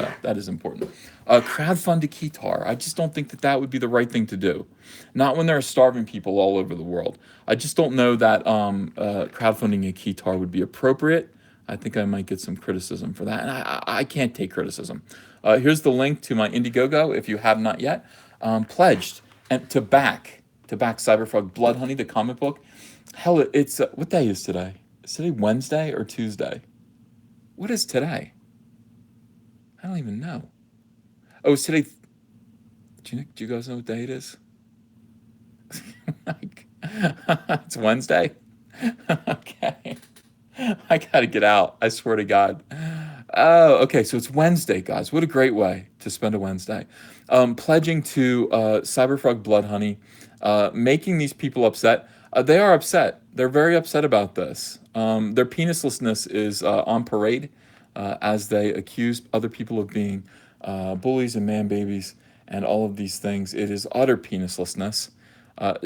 important. Crowdfund a keytar. I just don't think that that would be the right thing to do. Not when there are starving people all over the world. I just don't know that crowdfunding a keytar would be appropriate. I think I might get some criticism for that, and I can't take criticism. Here's the link to my Indiegogo if you have not yet. Pledged and to back Cyberfrog Blood Honey, the comic book. Hell, it's what day is today? Is today Wednesday or Tuesday? What is today? I don't even know. Oh, it's today. Do you guys know what day it is? It's Wednesday. Okay. I gotta get out. I swear to God. Oh, okay. So it's Wednesday, guys. What a great way to spend a Wednesday. Pledging to Cyberfrog Blood Honey, making these people upset. They are upset. They're very upset about this. Their penislessness is on parade as they accuse other people of being bullies and man babies and all of these things. It is utter penislessness.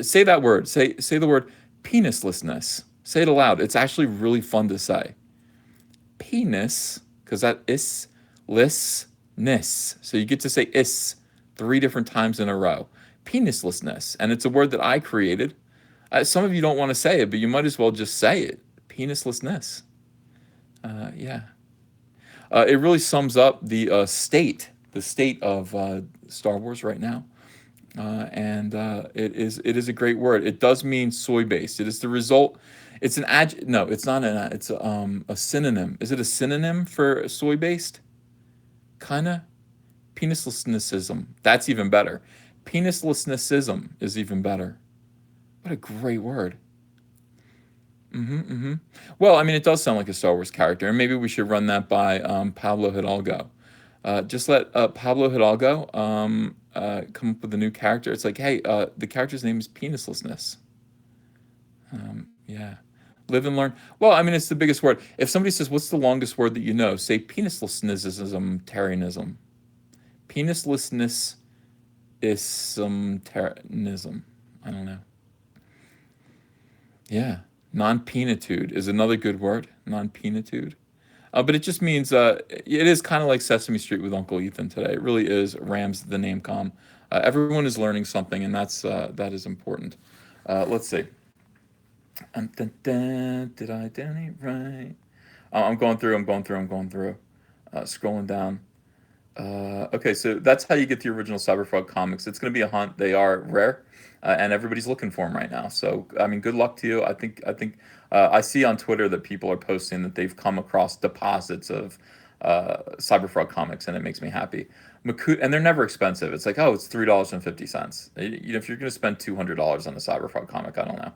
Say that word. Say the word penislessness. Say it aloud. It's actually really fun to say. Penis, because that is lessness. So you get to say is 3 different times in a row. Penislessness. And it's a word that I created. Some of you don't want to say it, but you might as well just say it. Penislessness. Yeah. It really sums up the state of Star Wars right now. And it is a great word. It does mean soy based. It is the result. It's an no, it's not an. It's a synonym. Is it a synonym for soy based? Kinda. Penislessnessism. That's even better. Penislessnessism is even better. What a great word. Well, I mean, it does sound like a Star Wars character, and maybe we should run that by Pablo Hidalgo. Just let Pablo Hidalgo come up with a new character. It's like, hey, the character's name is penislessness. Yeah. Live and learn. Well, I mean, it's the biggest word. If somebody says, what's the longest word that you know? Say penislessnessism, Terranism. Penislessness is some Terranism. I don't know. Yeah. Non-penitude is another good word. Non-penitude. But it just means it is kind of like Sesame Street with Uncle Ethan today. It really is Rams the name com. Everyone is learning something, and that is important. Let's see. Did I do it right? I'm going through. Scrolling down. Okay, so that's how you get the original Cyberfrog comics. It's going to be a hunt. They are rare, and everybody's looking for them right now. So, I mean, good luck to you. I think I see on Twitter that people are posting that they've come across deposits of Cyberfrog comics, and it makes me happy. And they're never expensive. It's like, oh, it's $3.50. If you're going to spend $200 on a Cyberfrog comic, I don't know.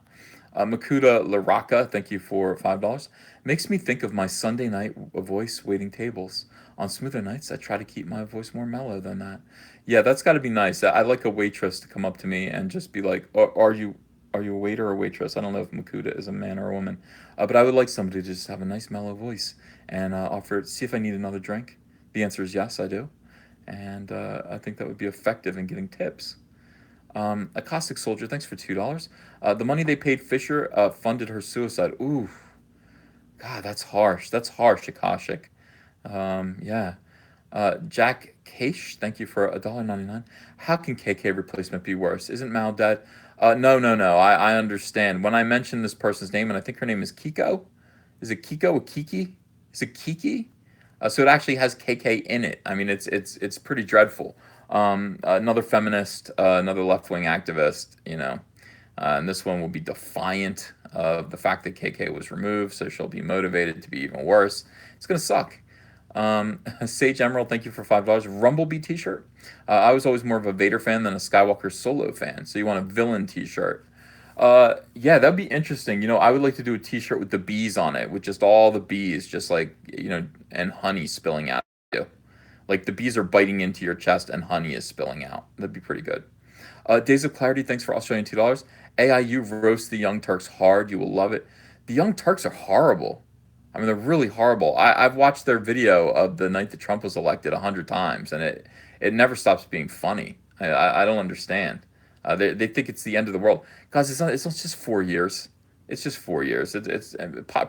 Makuta Laraka, thank you for $5. Makes me think of my Sunday night voice waiting tables. On smoother nights, I try to keep my voice more mellow than that. Yeah, that's got to be nice. I like a waitress to come up to me and just be like, Are you a waiter or a waitress?" I don't know if Makuta is a man or a woman, but I would like somebody to just have a nice mellow voice and see if I need another drink. The answer is yes, I do, and I think that would be effective in getting tips. A Caustic Soldier, thanks for $2. The money they paid Fisher funded her suicide. Ooh, God, that's harsh. That's harsh, Akashic. Yeah. Jack Case, thank you for $1.99. How can KK replacement be worse? Isn't Mal dead? No. I understand. When I mentioned this person's name, and I think her name is Kiko. Is it Kiko or Kiki? Is it Kiki? So it actually has KK in it. I mean, it's pretty dreadful. Another feminist, another left-wing activist, and this one will be defiant of the fact that KK was removed, so she'll be motivated to be even worse. It's gonna suck. Sage Emerald, thank you for $5. Rumblebee t-shirt. I was always more of a Vader fan than a Skywalker Solo fan, so you want a villain t-shirt. Yeah, that'd be interesting. I would like to do a t-shirt with the bees on it, with just all the bees, just like, and honey spilling out of you. Like the bees are biting into your chest and honey is spilling out. That'd be pretty good. Days of Clarity, thanks for Australian $2. AIU roast the Young Turks hard. You will love it. The Young Turks are horrible. I mean, they're really horrible. I've watched their video of the night that Trump was elected 100 times, and it never stops being funny. I don't understand. They think it's the end of the world. Guys, it's not just 4 years. It's just 4 years.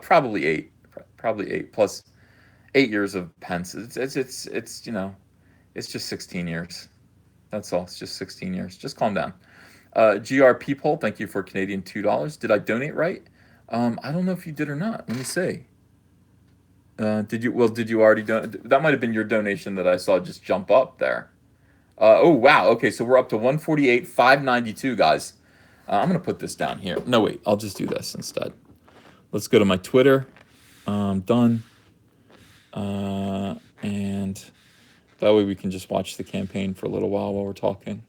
Probably eight, probably eight plus 8 years of Pence. It's it's just 16 years. That's all. It's just 16 years. Just calm down. GR People, thank you for Canadian $2. Did I donate right? I don't know if you did or not. Let me see. Did you? Well, did you already donate? That might have been your donation that I saw just jump up there. Oh wow. Okay, so we're up to 148, 592, guys. I'm gonna put this down here. No wait, I'll just do this instead. Let's go to my Twitter. Done. And that way we can just watch the campaign for a little while we're talking.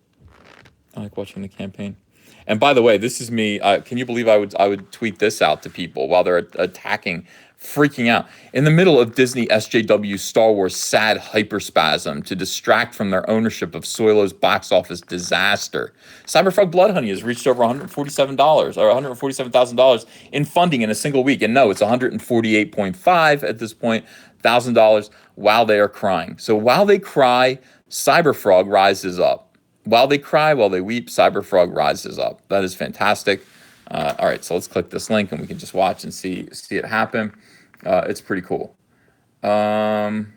I like watching the campaign. And by the way, this is me. Can you believe I would tweet this out to people while they're attacking, freaking out in the middle of Disney SJW Star Wars sad hyperspasm to distract from their ownership of Soilo's box office disaster. Cyberfrog Blood Honey has reached over $147 or $147,000 in funding in a single week, and no, it's 148.5 at this point, $1,000 while they are crying. So while they cry, Cyberfrog rises up. While they cry, while they weep, Cyberfrog rises up. That is fantastic. All right, so let's click this link and we can just watch and see it happen. It's pretty cool. Ow.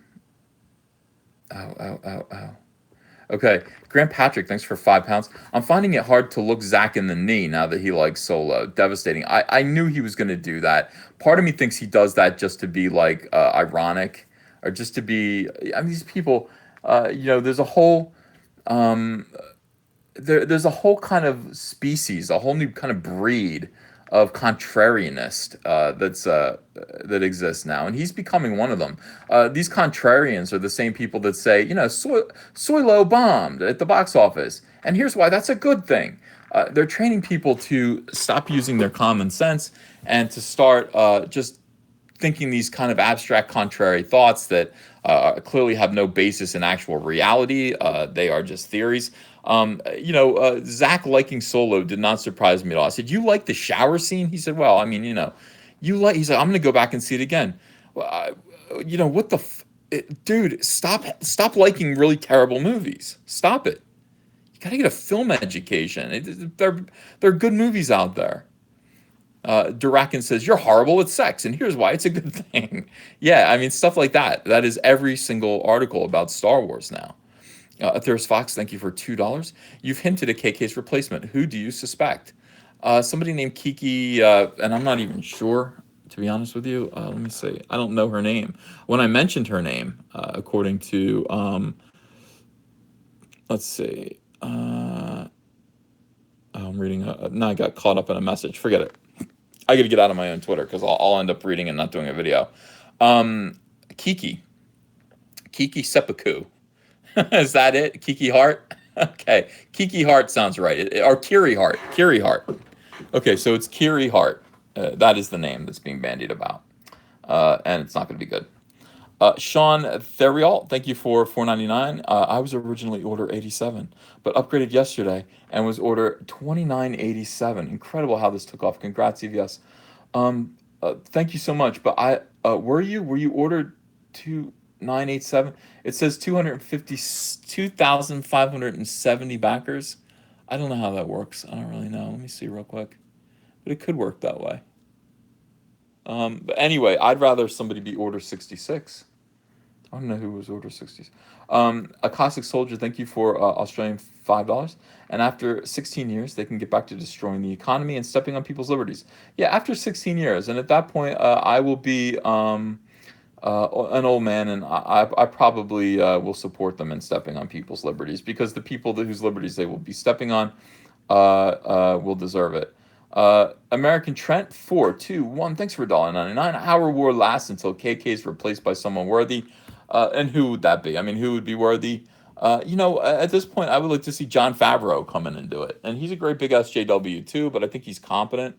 Okay, Grant Patrick, thanks for £5. I'm finding it hard to look Zach in the knee now that he likes Solo. Devastating. I knew he was going to do that. Part of me thinks he does that just to be like ironic, or just to be. I mean, these people. There's a whole. There's a whole kind of species, a whole new kind of breed of contrarianist that exists now, and he's becoming one of them. These contrarians are the same people that say, Soilo bombed at the box office, and here's why that's a good thing. They're training people to stop using their common sense and to start just thinking these kind of abstract contrary thoughts that clearly have no basis in actual reality. They are just theories. Zach liking Solo did not surprise me at all. I said, "You like the shower scene?" He said, "Well, I mean, you like." He said, "I'm going to go back and see it again." Well, what the, dude? Stop liking really terrible movies. Stop it. You got to get a film education. There are good movies out there. Durakin says, "You're horrible at sex, and here's why it's a good thing." Yeah, I mean, stuff like that. That is every single article about Star Wars now. There's Fox, thank you for $2. You've hinted at KK's replacement. Who do you suspect? Somebody named Kiki, and I'm not even sure, to be honest with you. Let me see. I don't know her name. When I mentioned her name, according to, let's see. I'm reading. Now I got caught up in a message. Forget it. I got to get out of my own Twitter because I'll end up reading and not doing a video. Kiki Seppuku. Is that it? Kiki Hart? Okay. Kiki Hart sounds right. Or Kiri Hart. Kiri Hart. Okay, so it's Kiri Hart. That is the name that's being bandied about. And it's not going to be good. Sean Theriault, thank you for $4.99. I was originally order 87, but upgraded yesterday and was order 29.87. Incredible how this took off. Congrats, EVS. Thank you so much. But were you ordered 2987? It says 252,570 backers. I don't know how that works. I don't really know. Let me see real quick. But it could work that way. But anyway, I'd rather somebody be order 66. I don't know who was order 60s. A Cossack Soldier, thank you for Australian $5. And after 16 years, they can get back to destroying the economy and stepping on people's liberties. Yeah, after 16 years. And at that point, I will be an old man, and I probably will support them in stepping on people's liberties, because the people whose liberties they will be stepping on will deserve it. American Trent 421, thanks for $1.99. Our war lasts until KK is replaced by someone worthy. And who would that be? I mean, who would be worthy? At this point, I would like to see Jon Favreau come in and do it. And he's a great big SJW too, but I think he's competent.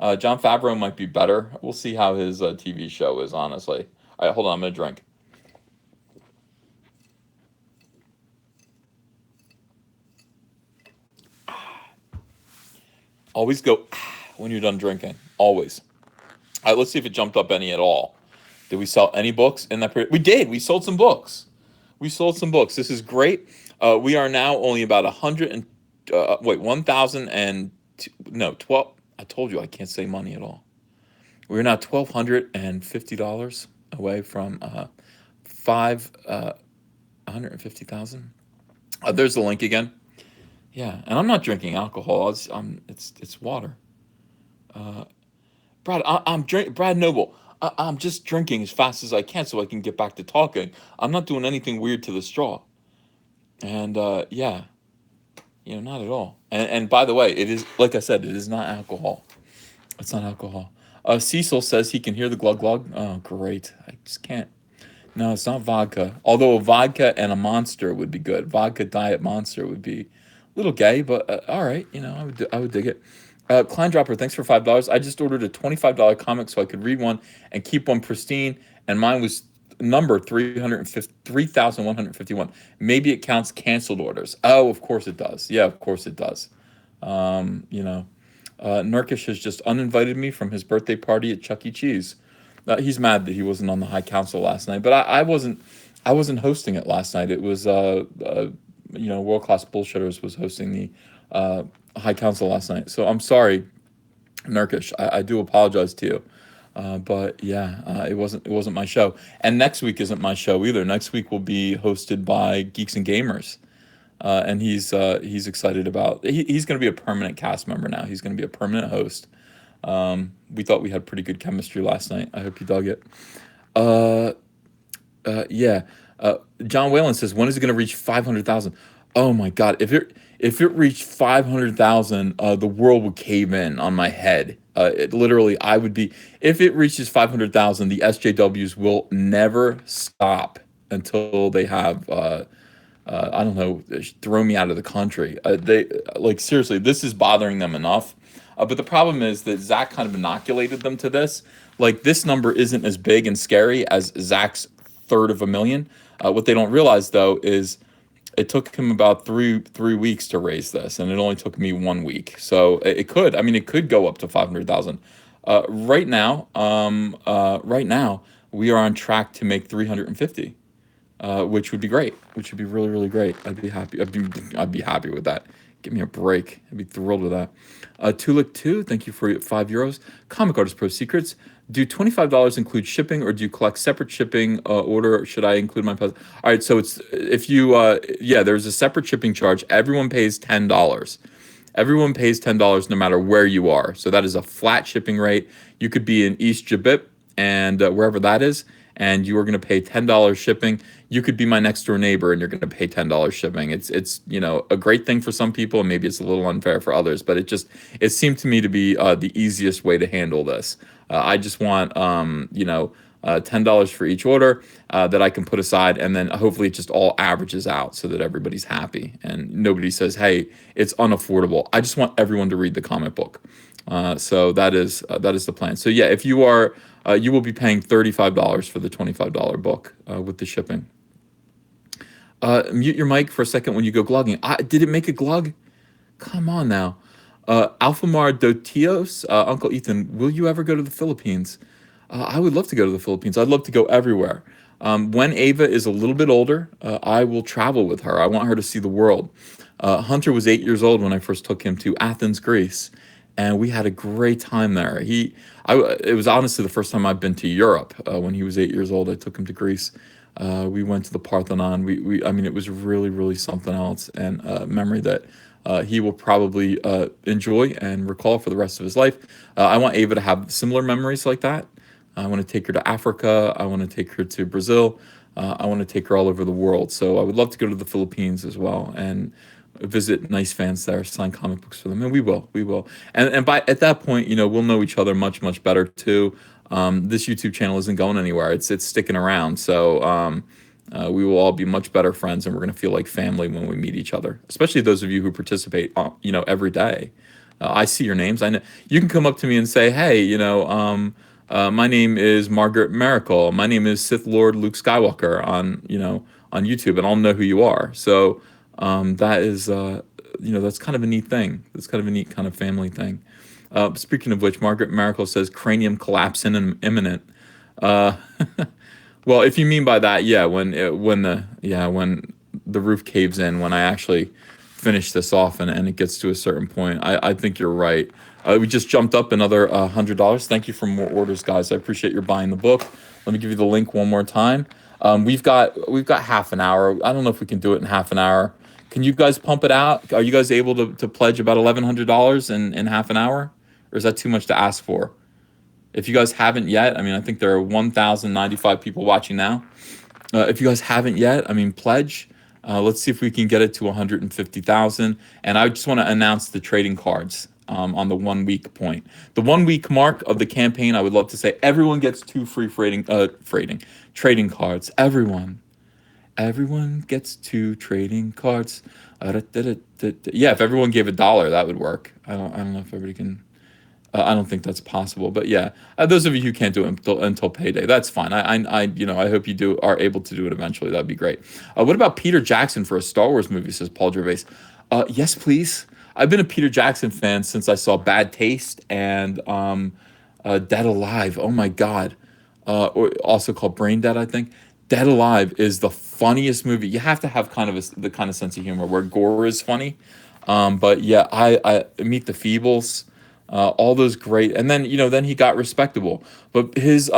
Jon Favreau might be better. We'll see how his TV show is, honestly. All right, hold on, I'm going to drink. Always go when you're done drinking. Always. All right, let's see if it jumped up any at all. Did we sell any books in that period? We did. We sold some books. We sold some books. This is great. We are now only about 1,000 and no 12. I told you I can't say money at all. We're now $1,250 away from 550,000. There's the link again. Yeah, and I'm not drinking alcohol. It's water. Uh, I'm drink Brad Noble. I'm just drinking as fast as I can so I can get back to talking. I'm not doing anything weird to the straw. And yeah, not at all. And by the way, it is like I said, it is not alcohol. It's not alcohol. Cecil says he can hear the glug glug. Oh, great! I just can't. No, it's not vodka. Although a vodka and a Monster would be good. Vodka Diet Monster would be a little gay, but all right. I would dig it. Klein Dropper, thanks for $5. I just ordered a $25 comic so I could read one and keep one pristine, and mine was number 3,151. Maybe it counts canceled orders. Oh, of course it does. Yeah, of course it does. Um, you know, Nurkish has just uninvited me from his birthday party at Chuck E. Cheese. He's mad that he wasn't on the High Council last night, but I wasn't. I wasn't hosting it last night. It was World Class Bullshitters was hosting the High Council last night. So I'm sorry, Nurkish. I do apologize to you. But yeah, it wasn't my show. And next week isn't my show either. Next week will be hosted by Geeks and Gamers. And he's excited about. He's going to be a permanent cast member now. He's going to be a permanent host. We thought we had pretty good chemistry last night. I hope you dug it. Uh, yeah. John Whalen says, when is it going to reach 500,000? Oh my God! If it reached 500,000, the world would cave in on my head. Literally, I would be. If it reaches 500,000, the SJWs will never stop until they have. I don't know, throw me out of the country. They like seriously, this is bothering them enough. But the problem is that Zach kind of inoculated them to this. Like this number isn't as big and scary as Zach's third of a million. What they don't realize though is it took him about three weeks to raise this, and it only took me 1 week. So it could, I mean, it could go up to 500,000. Right now, we are on track to make 350, which would be great. Which would be really, really great. I'd be happy. I'd be happy with that. Give me a break. I'd be thrilled with that. Tulik2, thank you for €5. Comic Artist Pro Secrets. Do $25 include shipping, or do you collect separate shipping order? Or should I include my all right, so it's if you there's a separate shipping charge. Everyone pays $10. Everyone pays $10 no matter where you are. So that is a flat shipping rate. You could be in East Jabip and wherever that is, and you are going to pay $10 shipping. You could be my next door neighbor and you're going to pay $10 shipping. It's a great thing for some people, and maybe it's a little unfair for others, but it seemed to me to be the easiest way to handle this. I just want $10 for each order that I can put aside, and then hopefully it just all averages out so that everybody's happy and nobody says, "Hey, it's unaffordable." I just want everyone to read the comic book. So that is the plan. So yeah, if you are, you will be paying $35 for the $25 book with the shipping. Mute your mic for a second when you go glugging. Did it make a glug? Come on now. Alfamar Dotios, Uncle Ethan, will you ever go to the Philippines? I would love to go to the Philippines. I'd love to go everywhere. When Ava is a little bit older, I will travel with her. I want her to see the world. Hunter was 8 years old when I first took him to Athens, Greece, and we had a great time there. It was honestly the first time I've been to Europe. When he was 8 years old, I took him to Greece. We went to the Parthenon. I mean, it was really, really something else, and a memory that he will probably enjoy and recall for the rest of his life. I want Ava to have similar memories like that. I want to take her to Africa. I want to take her to Brazil. I want to take her all over the world. So I would love to go to the Philippines as well and visit nice fans there, sign comic books for them, and we will. And by at that point, we'll know each other much, much better too. This YouTube channel isn't going anywhere. It's sticking around. So we will all be much better friends, and we're going to feel like family when we meet each other, especially those of you who participate, every day. I see your names. I know you can come up to me and say, "Hey, my name is Margaret Miracle. My name is Sith Lord Luke Skywalker on YouTube," and I'll know who you are. So that is, that's kind of a neat thing. That's kind of a neat kind of family thing. Speaking of which, Margaret Miracle says cranium collapse imminent. Uh, well, if you mean by that, yeah, when the roof caves in, when I actually finish this off and it gets to a certain point, I think you're right. We just jumped up another $100. Thank you for more orders, guys. I appreciate your buying the book. Let me give you the link one more time. We've got half an hour. I don't know if we can do it in half an hour. Can you guys pump it out? Are you guys able to pledge about $1,100 in half an hour, or is that too much to ask for? If you guys haven't yet, I mean, I think there are 1,095 people watching now. If you guys haven't yet, I mean, pledge. Let's see if we can get it to 150,000. And I just want to announce the trading cards on the 1 week point. The 1 week mark of the campaign, I would love to say everyone gets two free trading cards. Everyone gets two trading cards. Yeah, if everyone gave $1, that would work. I don't know if everybody can. I don't think that's possible, but yeah, those of you who can't do it until payday, that's fine. I hope you are able to do it eventually. That'd be great. What about Peter Jackson for a Star Wars movie? Says Paul Gervais. Yes, please. I've been a Peter Jackson fan since I saw Bad Taste and Dead Alive. Oh my God. Or also called Brain Dead, I think. Dead Alive is the funniest movie. You have to have kind of the kind of sense of humor where gore is funny. But yeah, I Meet the Feebles, all those great, and then he got Respectable. But his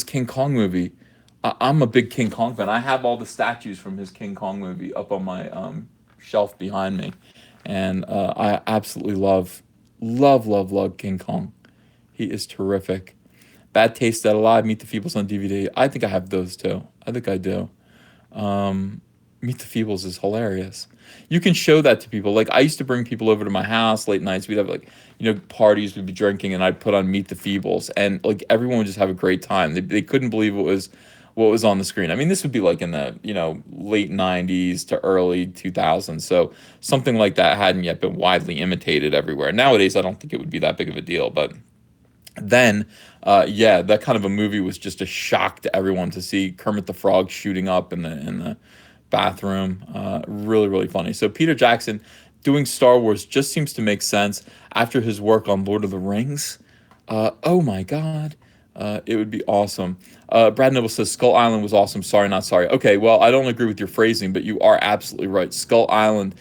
King Kong movie, I'm a big King Kong fan. I have all the statues from his King Kong movie up on my shelf behind me, and I absolutely love King Kong. He is terrific. Bad Taste, Dead Alive, Meet the Feebles on DVD. I think I have those too. I think I do. Meet the Feebles is hilarious. You can show that to people. Like I used to bring people over to my house late nights. We'd have parties. We'd be drinking, and I'd put on Meet the Feebles, and like everyone would just have a great time. They couldn't believe what was on the screen. I mean, this would be like in the late '90s to early 2000s. So something like that hadn't yet been widely imitated everywhere. Nowadays, I don't think it would be that big of a deal, but then yeah, that kind of a movie was just a shock to everyone to see Kermit the Frog shooting up in the bathroom. Really, really funny. So Peter Jackson doing Star Wars just seems to make sense after his work on Lord of the Rings. Oh my God. It would be awesome. Brad Noble says Skull Island was awesome. Sorry, not sorry. Okay, well, I don't agree with your phrasing, but you are absolutely right. Skull Island,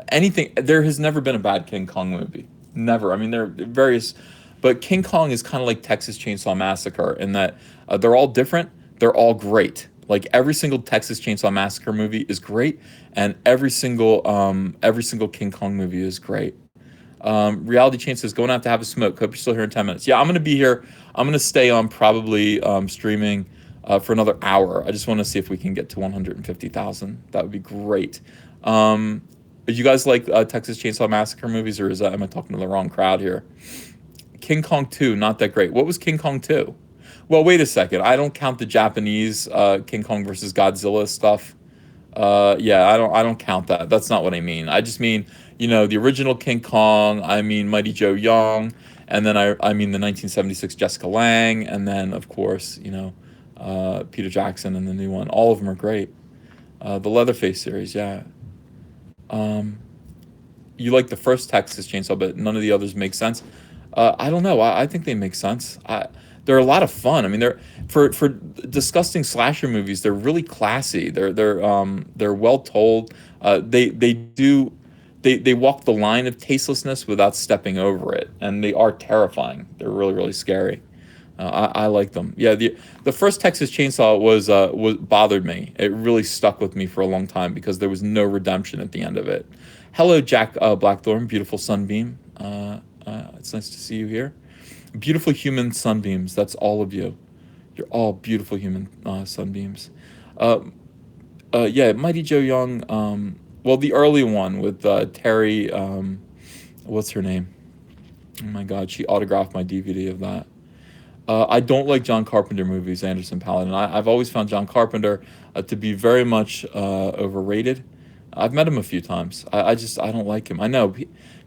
anything. There has never been a bad King Kong movie. Never. I mean, there are various, but King Kong is kind of like Texas Chainsaw Massacre in that they're all different. They're all great. Like every single Texas Chainsaw Massacre movie is great, and every single King Kong movie is great. Reality Chain says, going out to have a smoke. Hope you're still here in 10 minutes. Yeah, I'm going to be here. I'm going to stay on probably streaming for another hour. I just want to see if we can get to 150,000. That would be great. You guys like Texas Chainsaw Massacre movies, or am I talking to the wrong crowd here? King Kong 2, not that great. What was King Kong 2? Well, wait a second. I don't count the Japanese King Kong versus Godzilla stuff. Yeah, I don't count that. That's not what I mean. I just mean, the original King Kong. I mean Mighty Joe Young, and then I mean the 1976 Jessica Lange, and then of course, Peter Jackson and the new one. All of them are great. The Leatherface series, yeah. Um, you like the first Texas Chainsaw, but none of the others make sense. I don't know. I think they make sense. They're a lot of fun. I mean, they're for disgusting slasher movies. They're really classy. They're well told. They walk the line of tastelessness without stepping over it, and they are terrifying. They're really really scary. I like them. Yeah, the first Texas Chainsaw was bothered me. It really stuck with me for a long time because there was no redemption at the end of it. Hello, Jack Blackthorn, beautiful sunbeam. It's nice to see you here. Beautiful human sunbeams. That's all of you. You're all beautiful human sunbeams. Uh, yeah, Mighty Joe Young. Well, the early one with Terry. What's her name? Oh my God, she autographed my DVD of that. I don't like John Carpenter movies, Anderson Paladin. I've always found John Carpenter to be very much overrated. I've met him a few times. I don't like him. I know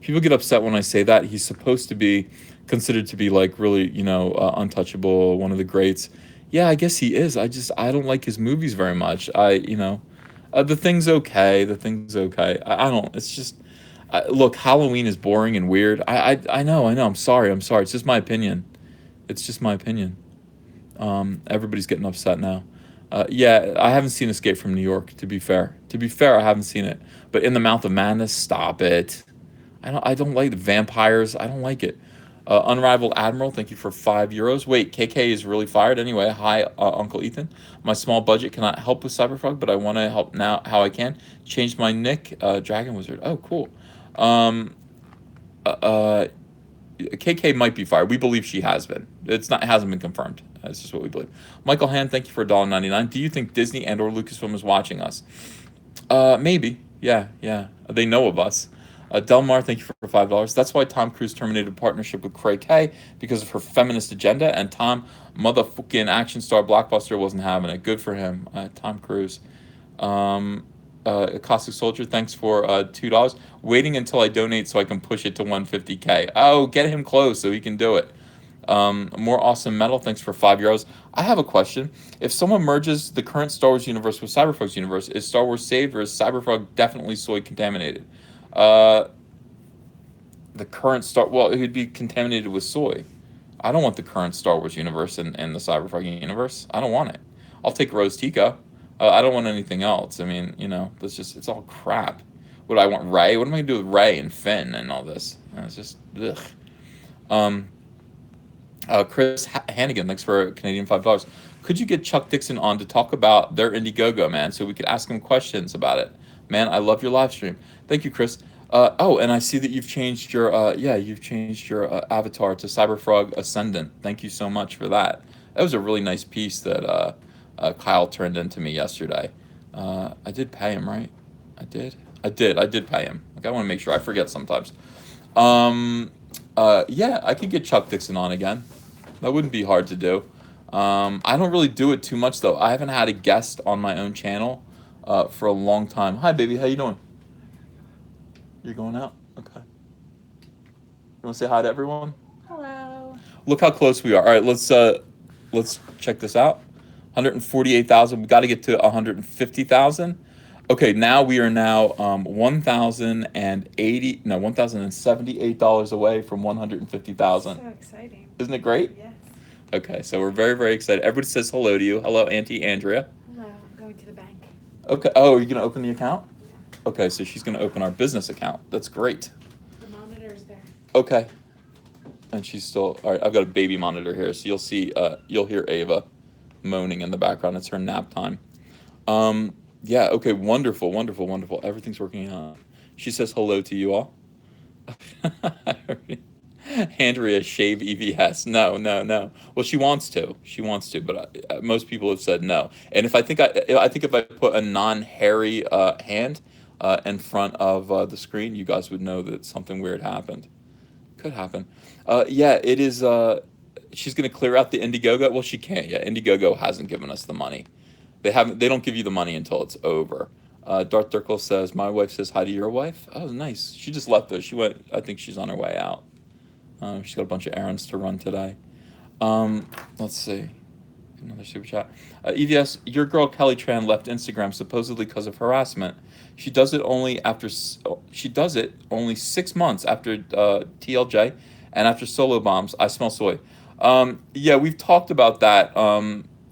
people get upset when I say that. He's supposed to be considered to be like really, untouchable, one of the greats. Yeah, I guess he is. I don't like his movies very much. The Thing's okay. The Thing's okay. I don't. It's just look. Halloween is boring and weird. I know. I'm sorry. It's just my opinion. It's just my opinion. Everybody's getting upset now. Yeah, I haven't seen Escape from New York. To be fair, I haven't seen it. But In the Mouth of Madness, stop it. I don't like the vampires. I don't like it. Unrivaled Admiral, thank you for €5. Wait, KK is really fired. Anyway, hi, Uncle Ethan. My small budget cannot help with Cyberfrog, but I want to help now how I can. Change my nick, Dragon Wizard. Oh, cool. Um, uh, uh, KK might be fired. We believe she has been. It hasn't been confirmed. That's just what we believe. Michael Hand, thank you for $1.99. Do you think Disney and or Lucasfilm is watching us? Maybe. Yeah, yeah. They know of us. Delmar, thank you for $5. That's why Tom Cruise terminated a partnership with Craig Kay because of her feminist agenda, and Tom, motherfucking action star blockbuster, wasn't having it. Good for him, Tom Cruise. Um, Caustic Soldier, thanks for $2. Waiting until I donate so I can push it to 150K. Oh, get him close so he can do it. More awesome metal. Thanks for €5. I have a question. If someone merges the current Star Wars universe with Cyberfrog's universe, is Star Wars saved or is Cyberfrog definitely soy contaminated? Uh, the current Well, it would be contaminated with soy. I don't want the current Star Wars universe in the Cyberfrog universe. I don't want it. I'll take Rose Tico. I don't want anything else. I mean, it's all crap. What do I want, Ray? What am I gonna do with Ray and Finn and all this? It's just ugh. Um, Chris Hannigan, thanks for Canadian $5. Could you get Chuck Dixon on to talk about their Indiegogo, man, so we could ask him questions about it? Man, I love your live stream. Thank you, Chris. Oh, and I see that you've changed your avatar to Cyberfrog Ascendant. Thank you so much for that. That was a really nice piece that Kyle turned into me yesterday. I did pay him, right? I did pay him. Like, I want to make sure. I forget sometimes. Yeah, I could get Chuck Dixon on again. That wouldn't be hard to do. I don't really do it too much though. I haven't had a guest on my own channel for a long time. Hi, baby. How you doing? You're going out? Okay. You want to say hi to everyone?
Hello.
Look how close we are. All right, let's check this out. 148,000. We got to get to 150,000. Okay, now we are now $1,078 away from 150,000.
So exciting.
Isn't it great?
Yes.
Okay, so we're very, very excited. Everybody says hello to you. Hello, Auntie Andrea.
Hello. I'm going to the bank.
Okay. Oh, are you gonna open the account? Okay, so she's gonna open our business account. That's great.
The monitor's there.
Okay. And she's still all right. I've got a baby monitor here, so you'll hear Ava moaning in the background. It's her nap time. Yeah. Okay. Wonderful. Wonderful. Wonderful. Everything's working out. She says hello to you all. Andrea, shave EVS. No, no, no. Well, she wants to. She wants to, but most people have said no. And if I put a non-hairy hand in front of the screen, you guys would know that something weird happened. Could happen. Yeah, it is. She's gonna clear out the Indiegogo. Well, she can't yet. Indiegogo hasn't given us the money. They haven't. They don't give you the money until it's over. Darth Dirkle says, "My wife says hi to your wife." Oh, nice. She just left though. She went. I think she's on her way out. She's got a bunch of errands to run today. Let's see. Another super chat. EVS, your girl Kelly Tran left Instagram supposedly because of harassment. She does it only 6 months after TLJ and after Solo Bombs. I smell soy. Yeah, we've talked about that.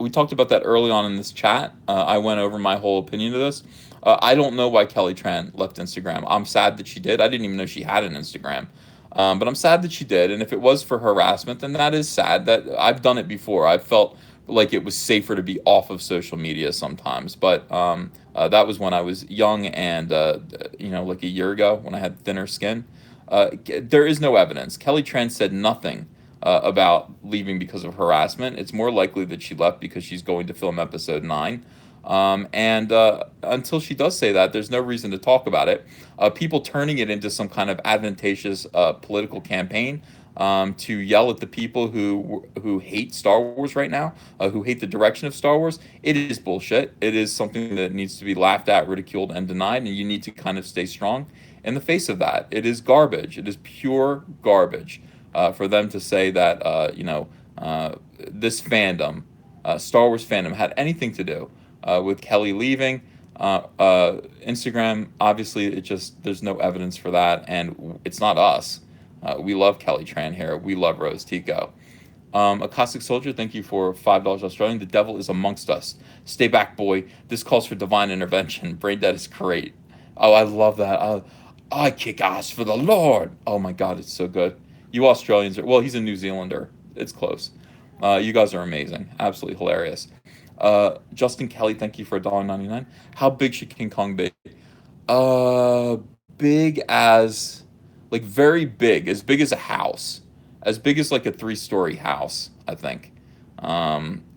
We talked about that early on in this chat. I went over my whole opinion of this. I don't know why Kelly Tran left Instagram. I'm sad that she did. I didn't even know she had an Instagram. But I'm sad that she did. And if it was for harassment, then that is sad. That I've done it before. I felt like it was safer to be off of social media sometimes. But that was when I was young and, like a year ago when I had thinner skin. There is no evidence. Kelly Tran said nothing about leaving because of harassment. It's more likely that she left because she's going to film episode 9. And until she does say that, there's no reason to talk about it. People turning it into some kind of advantageous political campaign to yell at the people who hate Star Wars right now, who hate the direction of Star Wars. It is bullshit. It is something that needs to be laughed at, ridiculed, and denied, and you need to kind of stay strong in the face of that. It is garbage. It is pure garbage for them to say that this fandom, Star Wars fandom, had anything to do with Kelly leaving. Instagram, obviously, there's no evidence for that, and it's not us. We love Kelly Tran here. We love Rose Tico. A Cossack Soldier, thank you for $5 Australian. The devil is amongst us. Stay back, boy. This calls for divine intervention. Brain dead is great. Oh, I love that. I kick ass for the Lord. Oh my God, it's so good. You Australians are, well, he's a New Zealander. It's close. You guys are amazing. Absolutely hilarious. Justin Kelly, thank you for $1.99. How big should King Kong be? Big as, like very big as a house, as big as like a three-story house, I think.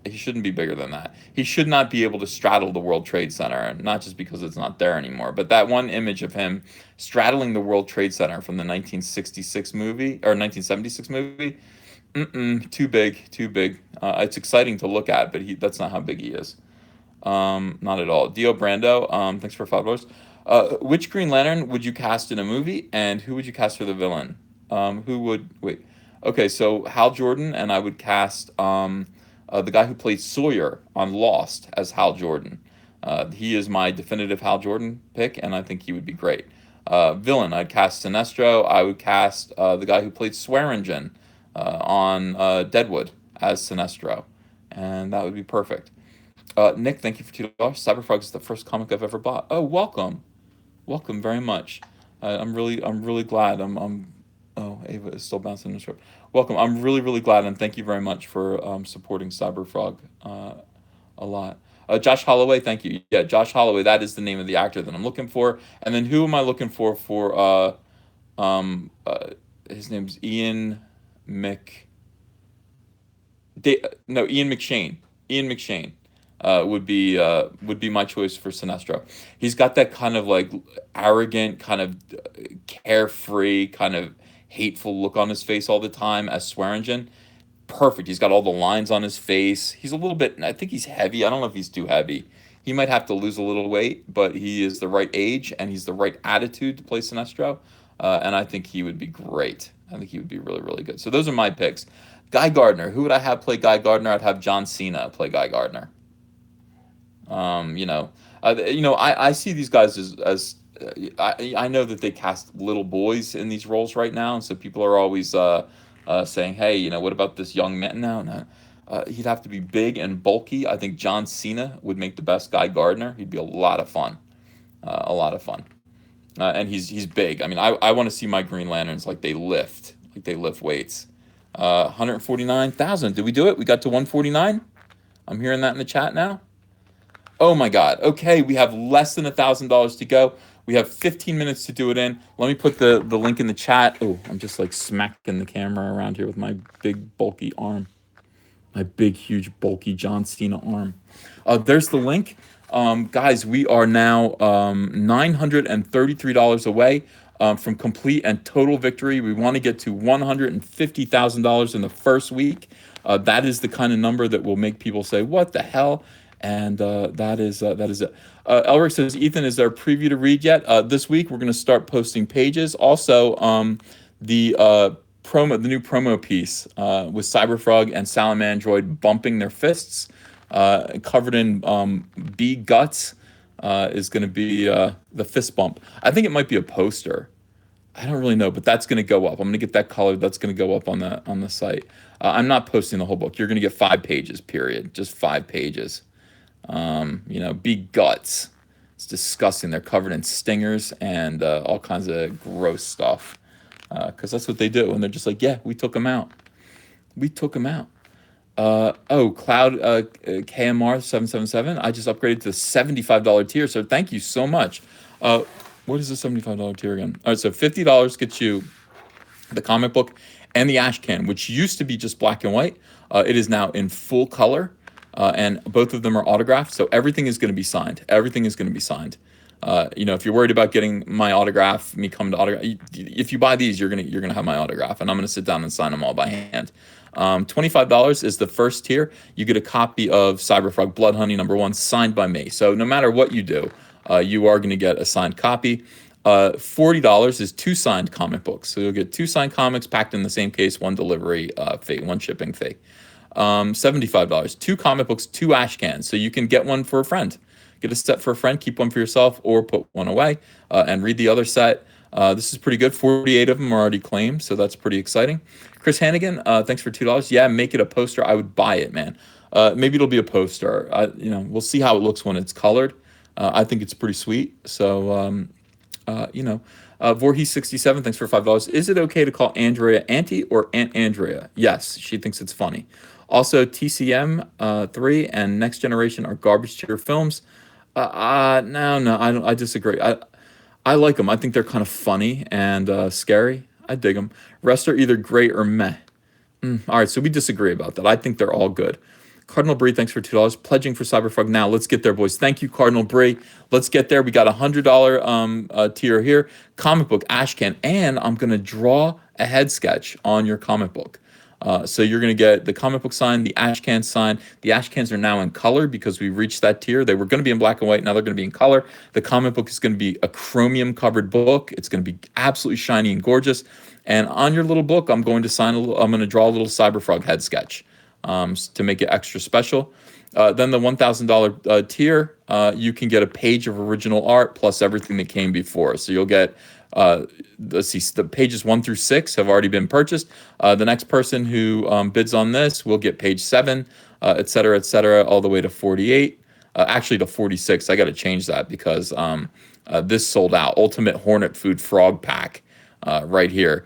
He shouldn't be bigger than that. He should not be able to straddle the World Trade Center, not just because it's not there anymore, but that one image of him straddling the World Trade Center from the 1966 movie or 1976 movie. Too big, too big. It's exciting to look at, but that's not how big he is. Not at all. Dio Brando, thanks for $5. Which Green Lantern would you cast in a movie, and who would you cast for the villain? Who would wait? Okay, so Hal Jordan, and I would cast the guy who played Sawyer on Lost as Hal Jordan. He is my definitive Hal Jordan pick, and I think he would be great. Villain, I'd cast Sinestro. I would cast the guy who played Swearingen on Deadwood as Sinestro, and that would be perfect. Nick, thank you for $2. Cyberfrog is the first comic I've ever bought. Oh, welcome very much. I'm really glad. Oh, Ava is still bouncing the short. Welcome. I'm really glad, and thank you very much for supporting Cyberfrog a lot. Josh Holloway, thank you. Yeah, Josh Holloway. That is the name of the actor that I'm looking for. And then who am I looking for? Um, uh, his name's Ian Mc. No, Ian McShane. Ian McShane would be my choice for Sinestro. He's got that kind of like arrogant, kind of carefree, kind of hateful look on his face all the time as Swearingen. Perfect. He's got all the lines on his face. He's a little bit. I think he's heavy. I don't know if he's too heavy. He might have to lose a little weight, but he is the right age and he's the right attitude to play Sinestro. And I think he would be great. I think he would be really good. So those are my picks. Guy Gardner. Who would I have play Guy Gardner? I'd have John Cena play Guy Gardner. You know, I see these guys I know that they cast little boys in these roles right now, and so people are always saying, hey, what about this young man? No. He'd have to be big and bulky. I think John Cena would make the best Guy Gardner. He'd be a lot of fun, and he's big. I mean, I want to see my Green Lanterns like they lift weights. 149,000. Did we do it? We got to 149. I'm hearing that in the chat now. Oh my God. Okay, we have less than $1,000 to go. We have 15 minutes to do it in. Let me put the link in the chat. Oh, I'm just like smacking the camera around here with my big bulky arm. My big, huge, bulky John Cena arm. There's the link. Guys, we are now $933 away from complete and total victory. We want to get to $150,000 in the first week. That is the kind of number that will make people say, what the hell? And that is it. Elric says, Ethan, is there a preview to read yet? This week, we're going to start posting pages. Also, the new promo piece with Cyberfrog and Salamandroid bumping their fists, covered in bee guts, is going to be the fist bump. I think it might be a poster. I don't really know, but that's going to go up. I'm going to get that colored. That's going to go up on the site. I'm not posting the whole book. You're going to get 5 pages, period. Just 5 pages. Bee guts. It's disgusting. They're covered in stingers and all kinds of gross stuff. Because that's what they do. And they're just like, yeah, we took them out. Cloud KMR 777. I just upgraded to the $75 tier. So thank you so much. What is the $75 tier again? All right, so $50 gets you the comic book and the ash can, which used to be just black and white. It is now in full color. And both of them are autographed, so everything is going to be signed. If you're worried about getting my autograph, me coming to autograph, if you buy these, you're gonna have my autograph, and I'm gonna sit down and sign them all by hand. $25 is the first tier. You get a copy of Cyberfrog Blood Honey #1 signed by me. So no matter what you do, you are going to get a signed copy. $40 is 2 signed comic books. So you'll get 2 signed comics packed in the same case, 1 delivery fee, 1 shipping fee. $75, 2 comic books, 2 ash cans. So you can get one for a friend. Get a set for a friend, keep one for yourself, or put one away and read the other set. This is pretty good. 48 of them are already claimed, so that's pretty exciting. Chris Hannigan, thanks for $2. Yeah, make it a poster. I would buy it, man. Maybe it'll be a poster. We'll see how it looks when it's colored. I think it's pretty sweet. So, Voorhees67, thanks for $5. Is it okay to call Andrea Auntie or Aunt Andrea? Yes, she thinks it's funny. Also, TCM 3 and Next Generation are garbage tier films. No, I don't. I disagree. I like them. I think they're kind of funny and scary. I dig them. Rest are either great or meh. All right, so we disagree about that. I think they're all good. Cardinal Bree, thanks for $2. Pledging for Cyberfrog now. Let's get there, boys. Thank you, Cardinal Bree. Let's get there. We got $100 tier here. Comic book Ashcan, and I'm gonna draw a head sketch on your comic book. So you're gonna get the comic book sign, the Ashcan sign. The Ashcans are now in color because we reached that tier. They were gonna be in black and white. Now they're gonna be in color. The comic book is gonna be a chromium covered book. It's gonna be absolutely shiny and gorgeous. And on your little book, I'm going to I'm going to draw a little Cyberfrog head sketch to make it extra special. Then the $1,000 tier, you can get a page of original art plus everything that came before. So you'll get, let's see, the pages 1 through 6 have already been purchased. The next person who bids on this will get page 7, et cetera, all the way to 48. Actually to 46. I got to change that because this sold out. Ultimate Hornet Food Frog Pack right here.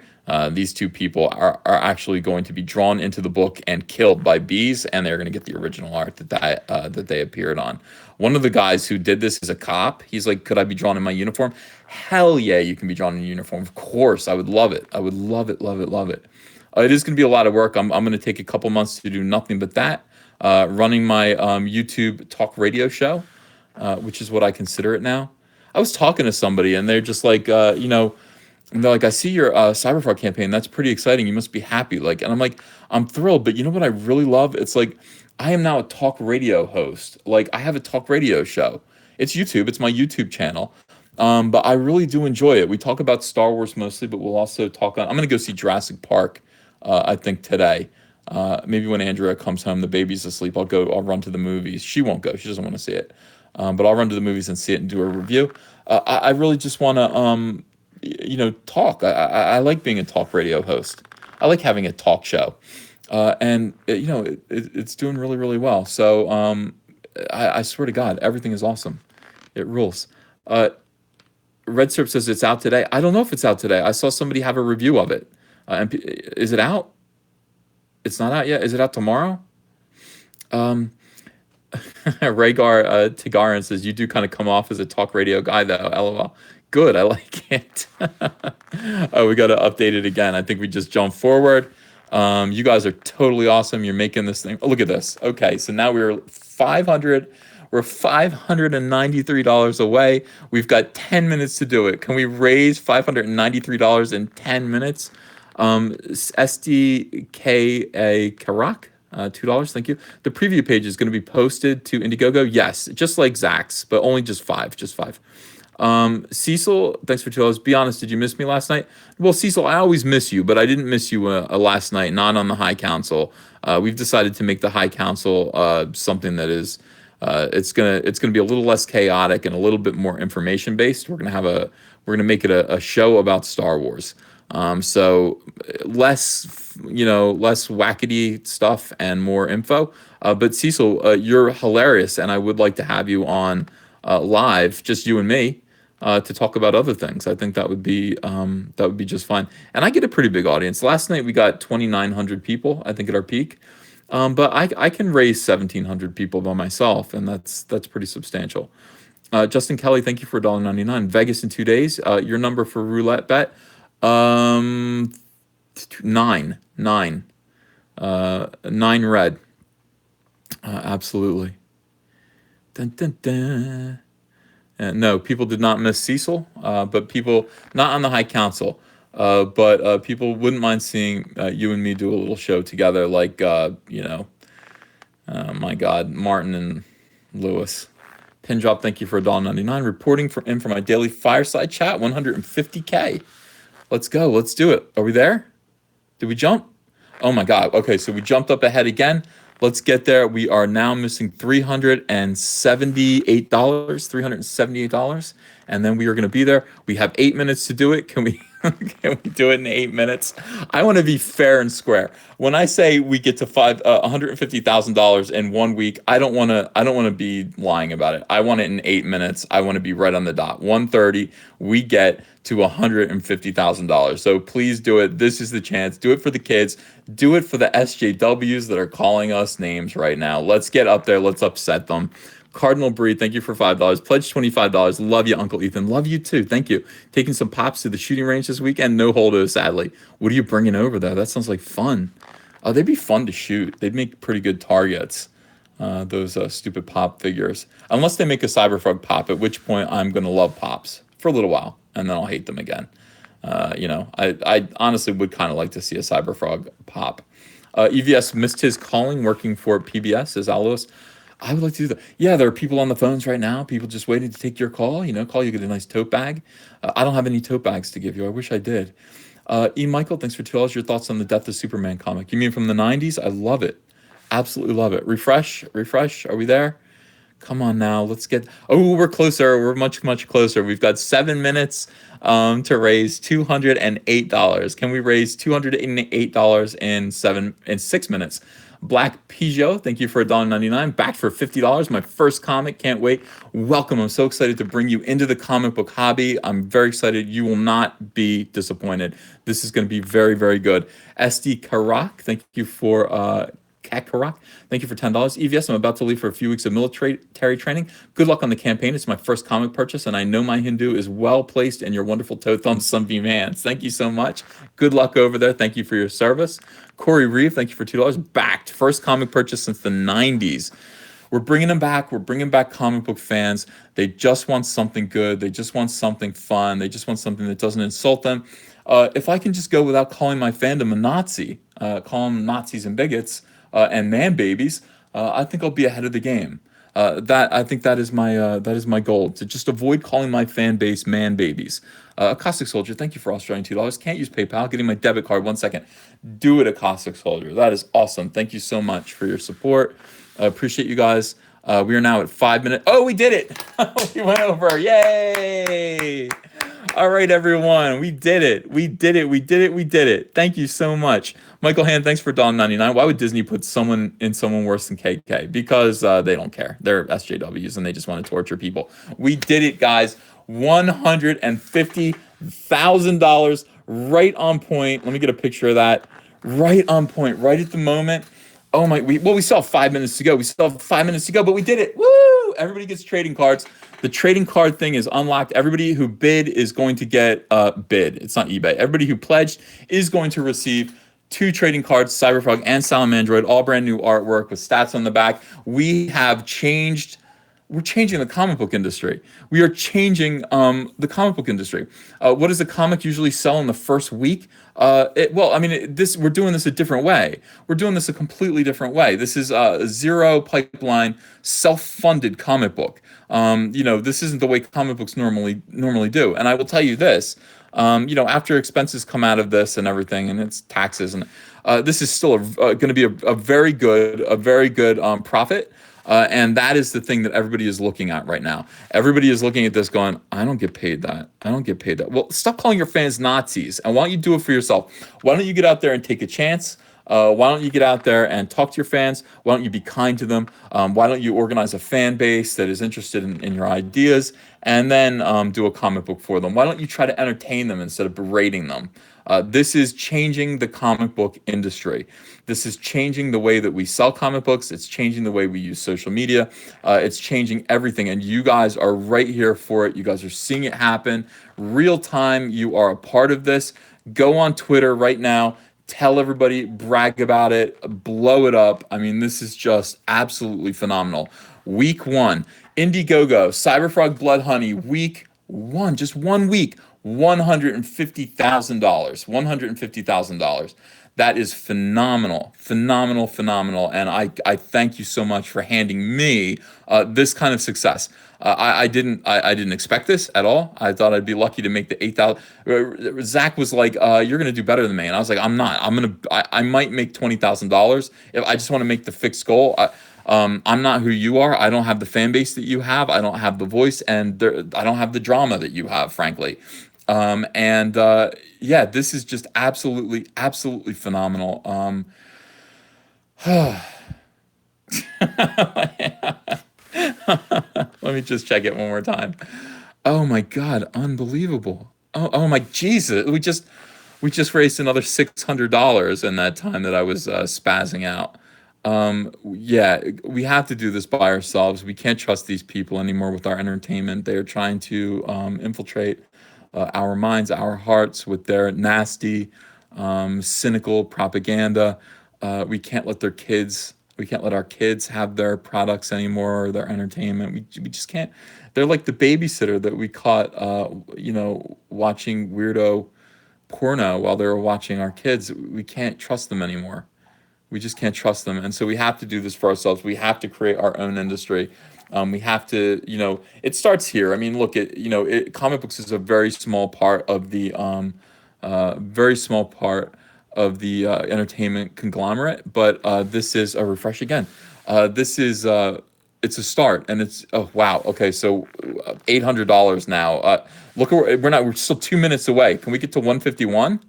These two people are actually going to be drawn into the book and killed by bees, and they're going to get the original art that they appeared on. One of the guys who did this is a cop. He's like, could I be drawn in my uniform? Hell yeah, you can be drawn in uniform. Of course, I would love it. I would love it. It is going to be a lot of work. I'm going to take a couple months to do nothing but that. Running my YouTube talk radio show, which is what I consider it now. I was talking to somebody, and they're just like, and they're like, I see your Cyberfrog campaign. That's pretty exciting. You must be happy. Like, and I'm like, I'm thrilled. But you know what I really love? It's like, I am now a talk radio host. Like, I have a talk radio show. It's YouTube. It's my YouTube channel. But I really do enjoy it. We talk about Star Wars mostly, but we'll also talk on. I'm going to go see Jurassic Park. I think today. Maybe when Andrea comes home, the baby's asleep. I'll run to the movies. She won't go. She doesn't want to see it. But I'll run to the movies and see it and do a review. I really just want to. Talk. I like being a talk radio host. I like having a talk show, and it's doing really, really well. So I swear to God, everything is awesome. It rules. Red Syrup says it's out today. I don't know if it's out today. I saw somebody have a review of it. Is it out? It's not out yet. Is it out tomorrow? Rhaegar Tagarin says you do kind of come off as a talk radio guy though. LOL. Good, I like it. Oh, we got to update it again. I think we just jumped forward. You guys are totally awesome. You're making this thing. Oh, look at this. Okay, so now we're $593 away. We've got 10 minutes to do it. Can we raise $593 in 10 minutes? SDKA Karak, $2. Thank you. The preview page is going to be posted to Indiegogo. Yes, just like Zach's, but only just five. Cecil, thanks for $2. Be honest, did you miss me last night? Well, Cecil, I always miss you, but I didn't miss you last night, not on the High Council. We've decided to make the High Council something that is it's gonna be a little less chaotic and a little bit more information based. We're gonna make it a show about Star Wars. So less wackety stuff and more info. But Cecil, you're hilarious, and I would like to have you on live, just you and me. To talk about other things. I think that would be just fine. And I get a pretty big audience. Last night we got 2,900 people, I think, at our peak. But I can raise 1,700 people by myself, and that's pretty substantial. Justin Kelly, thank you for $1.99. Vegas in 2 days. Your number for roulette bet, 9 red. Absolutely. Dun, dun, dun. No, people did not miss Cecil, but people, not on the High Council, but people wouldn't mind seeing you and me do a little show together, like, my God, Martin and Lewis. Pin drop, thank you for $1.99. Reporting for my daily fireside chat, 150K. Let's go. Let's do it. Are we there? Did we jump? Oh my God. Okay, so we jumped up ahead again. Let's get there. We are now missing $378, $378, and then we are going to be there. We have 8 minutes to do it. Can we can we do it in 8 minutes? I want to be fair and square. When I say we get to $150,000 in 1 week, I don't want to be lying about it. I want it in 8 minutes. I want to be right on the dot. 1:30, we get to $150,000. So please do it. This is the chance. Do it for the kids. Do it for the SJWs that are calling us names right now. Let's get up there. Let's upset them. Cardinal Breed, thank you for $5. Pledge $25. Love you, Uncle Ethan. Love you too. Thank you. Taking some pops to the shooting range this weekend. No holdo, sadly. What are you bringing over there? That sounds like fun. Oh, they'd be fun to shoot. They'd make pretty good targets. Those stupid pop figures. Unless they make a Cyberfrog pop, at which point I'm going to love pops for a little while, and then I'll hate them again. I honestly would kind of like to see a Cyberfrog pop. EVS missed his calling working for PBS, says Alois. I would like to do that. Yeah, there are people on the phones right now, people just waiting to take your call. Call you, get a nice tote bag. I don't have any tote bags to give you. I wish I did. E. Michael, thanks for $2. Your thoughts on the Death of Superman comic? You mean from the 90s? I love it. Absolutely love it. Refresh. Are we there? Come on now. Let's get. Oh, we're closer. We're much, much closer. We've got 7 minutes to raise $208. Can we raise $208 in 6 minutes? Black Peugeot, thank you for $1.99. Back for $50. My first comic. Can't wait. Welcome. I'm so excited to bring you into the comic book hobby. I'm very excited. You will not be disappointed. This is going to be very, very good. SD Karak, thank you for Karak, thank you for $10. EVS, I'm about to leave for a few weeks of military training. Good luck on the campaign. It's my first comic purchase, and I know my Hindu is well placed in your wonderful toe thumb sunbeam hands. Thank you so much. Good luck over there. Thank you for your service. Corey Reeve, thank you for $2. Backed. First comic purchase since the 90s. We're bringing them back. We're bringing back comic book fans. They just want something good. They just want something fun. They just want something that doesn't insult them. If I can just go without calling my fandom a Nazi, call them Nazis and bigots, and man babies, I think I'll be ahead of the game. I think that is my goal, to just avoid calling my fan base man babies. Caustic Soldier, thank you for Australian $2. Can't use PayPal. Getting my debit card. 1 second. Do it, a Caustic Soldier. That is awesome. Thank you so much for your support. I appreciate you guys. We are now at 5 minutes. Oh, we did it. We went over. Yay. All right, everyone. We did it. We did it. Thank you so much. Michael Hand, thanks for $1.99. Why would Disney put someone worse than KK? Because they don't care. They're SJWs and they just want to torture people. We did it, guys. $150,000, right on point. Let me get a picture of that. Right on point, right at the moment. Oh my, we still have 5 minutes to go. But we did it. Woo! Everybody gets trading cards. The trading card thing is unlocked. Everybody who bid is going to get bid. It's not eBay. Everybody who pledged is going to receive 2 trading cards, Cyberfrog and Salamandroid, all brand new artwork with stats on the back. We're changing the comic book industry. We are changing the comic book industry. What does a comic usually sell in the first week? We're doing this a different way. We're doing this a completely different way. This is a zero pipeline, self-funded comic book. This isn't the way comic books normally do. And I will tell you this. After expenses come out of this and everything, and it's taxes, and this is still going to be a very good profit. And that is the thing that everybody is looking at right now. Everybody is looking at this going, I don't get paid that. Well, stop calling your fans Nazis. And why don't you do it for yourself? Why don't you get out there and take a chance? Why don't you get out there and talk to your fans? Why don't you be kind to them? Why don't you organize a fan base that is interested in your ideas, and then do a comic book for them? Why don't you try to entertain them instead of berating them? This is changing the comic book industry. This is changing the way that we sell comic books. It's changing the way we use social media. It's changing everything. And you guys are right here for it. You guys are seeing it happen real time. You are a part of this. Go on Twitter right now. Tell everybody, brag about it, blow it up. I mean, this is just absolutely phenomenal. Week 1, Indiegogo, Cyberfrog Blood Honey, week 1, just 1 week. $150,000. That is phenomenal, phenomenal, phenomenal, and I thank you so much for handing me this kind of success. I didn't expect this at all. I thought I'd be lucky to make the 8,000. Zach was like, "You're gonna do better than me," and I was like, "I'm not. I might make $20,000 if I just want to make the fixed goal." I'm not who you are. I don't have the fan base that you have. I don't have the voice, and I don't have the drama that you have, frankly. And Yeah, this is just absolutely, absolutely phenomenal. Let me just check it one more time. Oh my God, unbelievable. Oh my Jesus. We just raised another $600 in that time that I was spazzing out. Yeah, we have to do this by ourselves. We can't trust these people anymore with our entertainment. They are trying to infiltrate our minds, our hearts with their nasty, cynical propaganda. We can't let our kids have their products anymore or their entertainment. We just can't. They're like the babysitter that we caught, watching weirdo porno while they were watching our kids. We can't trust them anymore. We just can't trust them, and so we have to do this for ourselves. We have to create our own industry. We have to, it starts here. I mean, look, comic books is a very small part of the very small part of the entertainment conglomerate, but this is a refresh again. This is it's a start, and it's oh wow, okay, so $800 now. Look, we're still 2 minutes away. Can we get to 151?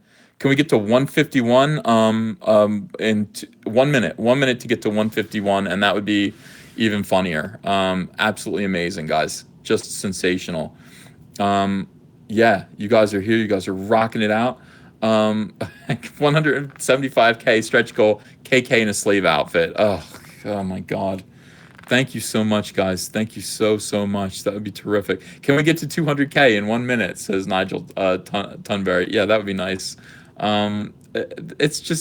Can we get to 151 in 1 minute? 1 minute to get to 151, and that would be even funnier. Absolutely amazing, guys. Just sensational. Yeah, you guys are here. You guys are rocking it out. 175K stretch goal. KK in a slave outfit. Oh my God. Thank you so much, guys. Thank you so much. That would be terrific. Can we get to 200K in 1 minute? Says Nigel Tunberry. Yeah, that would be nice. It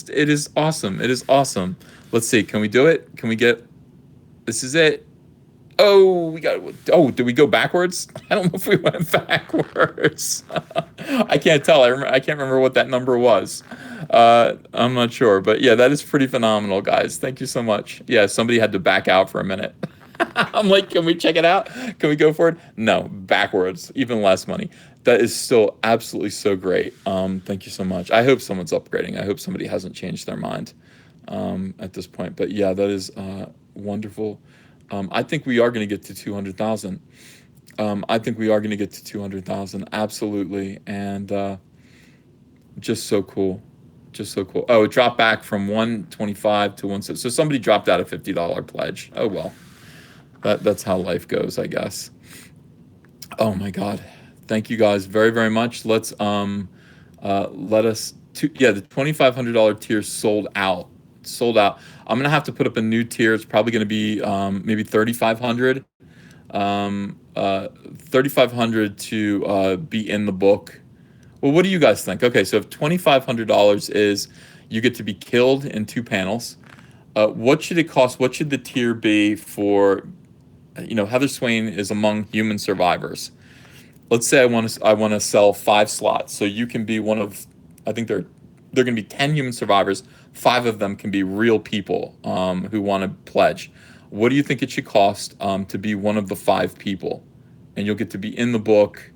is awesome. It is awesome. Let's see. Can we do it? Can we get? This is it. Oh, we got. Oh, did we go backwards? I don't know if we went backwards. I can't tell. I can't remember what that number was. I'm not sure, but yeah, that is pretty phenomenal, guys. Thank you so much. Yeah, somebody had to back out for a minute. I'm like, can we check it out? Can we go for it? No, backwards, even less money. That is still absolutely so great. Thank you so much. I hope someone's upgrading. I hope somebody hasn't changed their mind at this point. But yeah, that is wonderful. I think we are going to get to 200,000. I think we are going to get to 200,000. Absolutely. And just so cool. Just so cool. Oh, it dropped back from 125 to 160. So somebody dropped out a $50 pledge. Oh, well. That's how life goes, I guess. Oh, my God. Thank you guys very, very much. Let's let us the $2,500 tier sold out. I'm gonna have to put up a new tier. It's probably gonna be maybe 3,500. 3,500 to be in the book. Well, what do you guys think? Okay, so if $2,500 is you get to be killed in 2 panels, what should it cost? What should the tier be for? Heather Swain is among human survivors. Let's say I want to sell 5 slots, so you can be one of. I think they're going to be 10 human survivors. 5 of them can be real people who want to pledge. What do you think it should cost to be one of the 5 people? And you'll get to be in the book,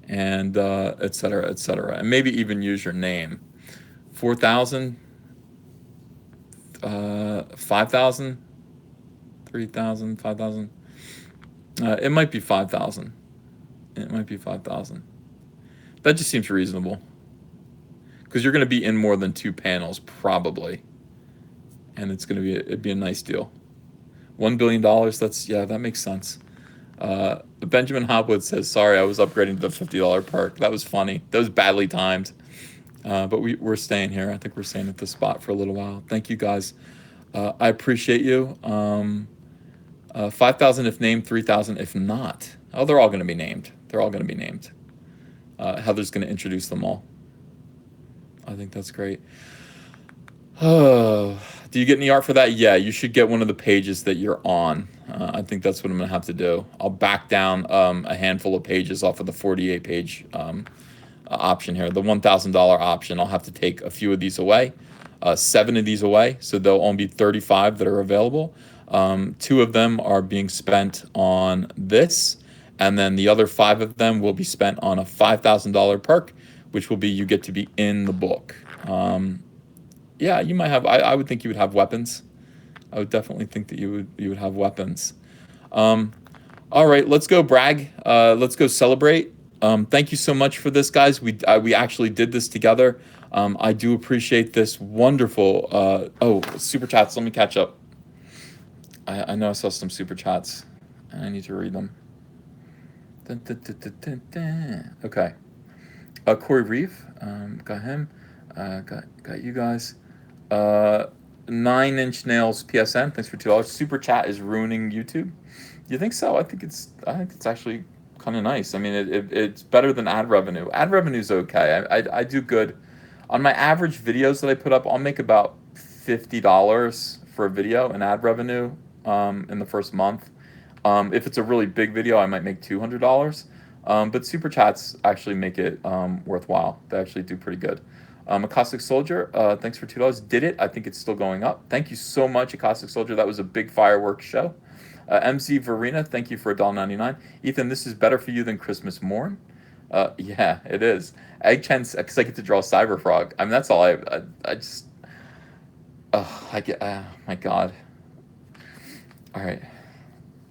and et cetera, and maybe even use your name. 4,000, 5,000, 3,000, 5,000. It might be 5,000. It might be 5,000. That just seems reasonable. Because you're going to be in more than 2 panels, probably. And it'd be a nice deal. $1 billion, that makes sense. Benjamin Hopwood says, sorry, I was upgrading to the $50 perk. That was funny. That was badly timed. But we're staying here. I think we're staying at this spot for a little while. Thank you, guys. I appreciate you. 5,000 if named, 3,000 if not. Oh, they're all going to be named. Heather's going to introduce them all. I think that's great. Oh, do you get any art for that? Yeah, you should get one of the pages that you're on. I think that's what I'm going to have to do. I'll back down a handful of pages off of the 48-page option here. The $1,000 option, I'll have to take a few of these away. 7 of these away, so there'll only be 35 that are available. 2 of them are being spent on this, and then the other 5 of them will be spent on a $5,000 perk, which will be you get to be in the book. Yeah, you might have. I would think you would have weapons. I would definitely think that you would have weapons. All right, let's go brag. Let's go celebrate. Thank you so much for this, guys. We actually did this together. I do appreciate this wonderful. Oh, super chats. Let me catch up. I know I saw some super chats, and I need to read them. Dun, dun, dun, dun, dun, dun. Okay. Corey Reeve, got him. Got you guys. 9-inch nails PSN. Thanks for $2. Super chat is ruining YouTube. You think so? I think it's actually kind of nice. I mean, it's better than ad revenue. Ad revenue's okay. I do good on my average videos that I put up. I'll make about $50 for a video in ad revenue in the first month. If it's a really big video, I might make $200. But super chats actually make it worthwhile. They actually do pretty good. Acoustic Soldier, thanks for $2. Did it? I think it's still going up. Thank you so much, Acoustic Soldier. That was a big fireworks show. MZ Verena, thank you for $1.99. Ethan, this is better for you than Christmas Morn. Yeah, it is. Egg Chen, because I get to draw Cyberfrog. I mean, that's all I just. Oh, I get. My God. All right.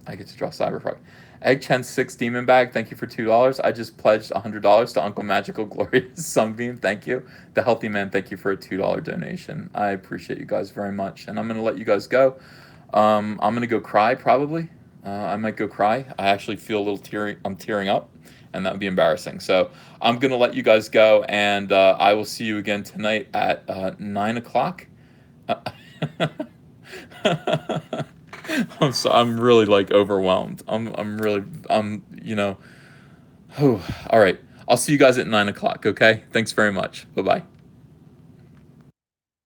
I get to draw Cyberfrog. Egg Chen 6 Demon Bag, thank you for $2. I just pledged $100 to Uncle Magical Glorious Sunbeam, thank you. The Healthy Man, thank you for a $2 donation. I appreciate you guys very much. And I'm going to let you guys go. I'm going to go cry, probably. I might go cry. I actually feel a little teary. I'm tearing up, and that would be embarrassing. So I'm going to let you guys go, and I will see you again tonight at 9 o'clock. I'm really like overwhelmed. You know. All right. I'll see you guys at 9 o'clock. Okay. Thanks very much. Bye bye.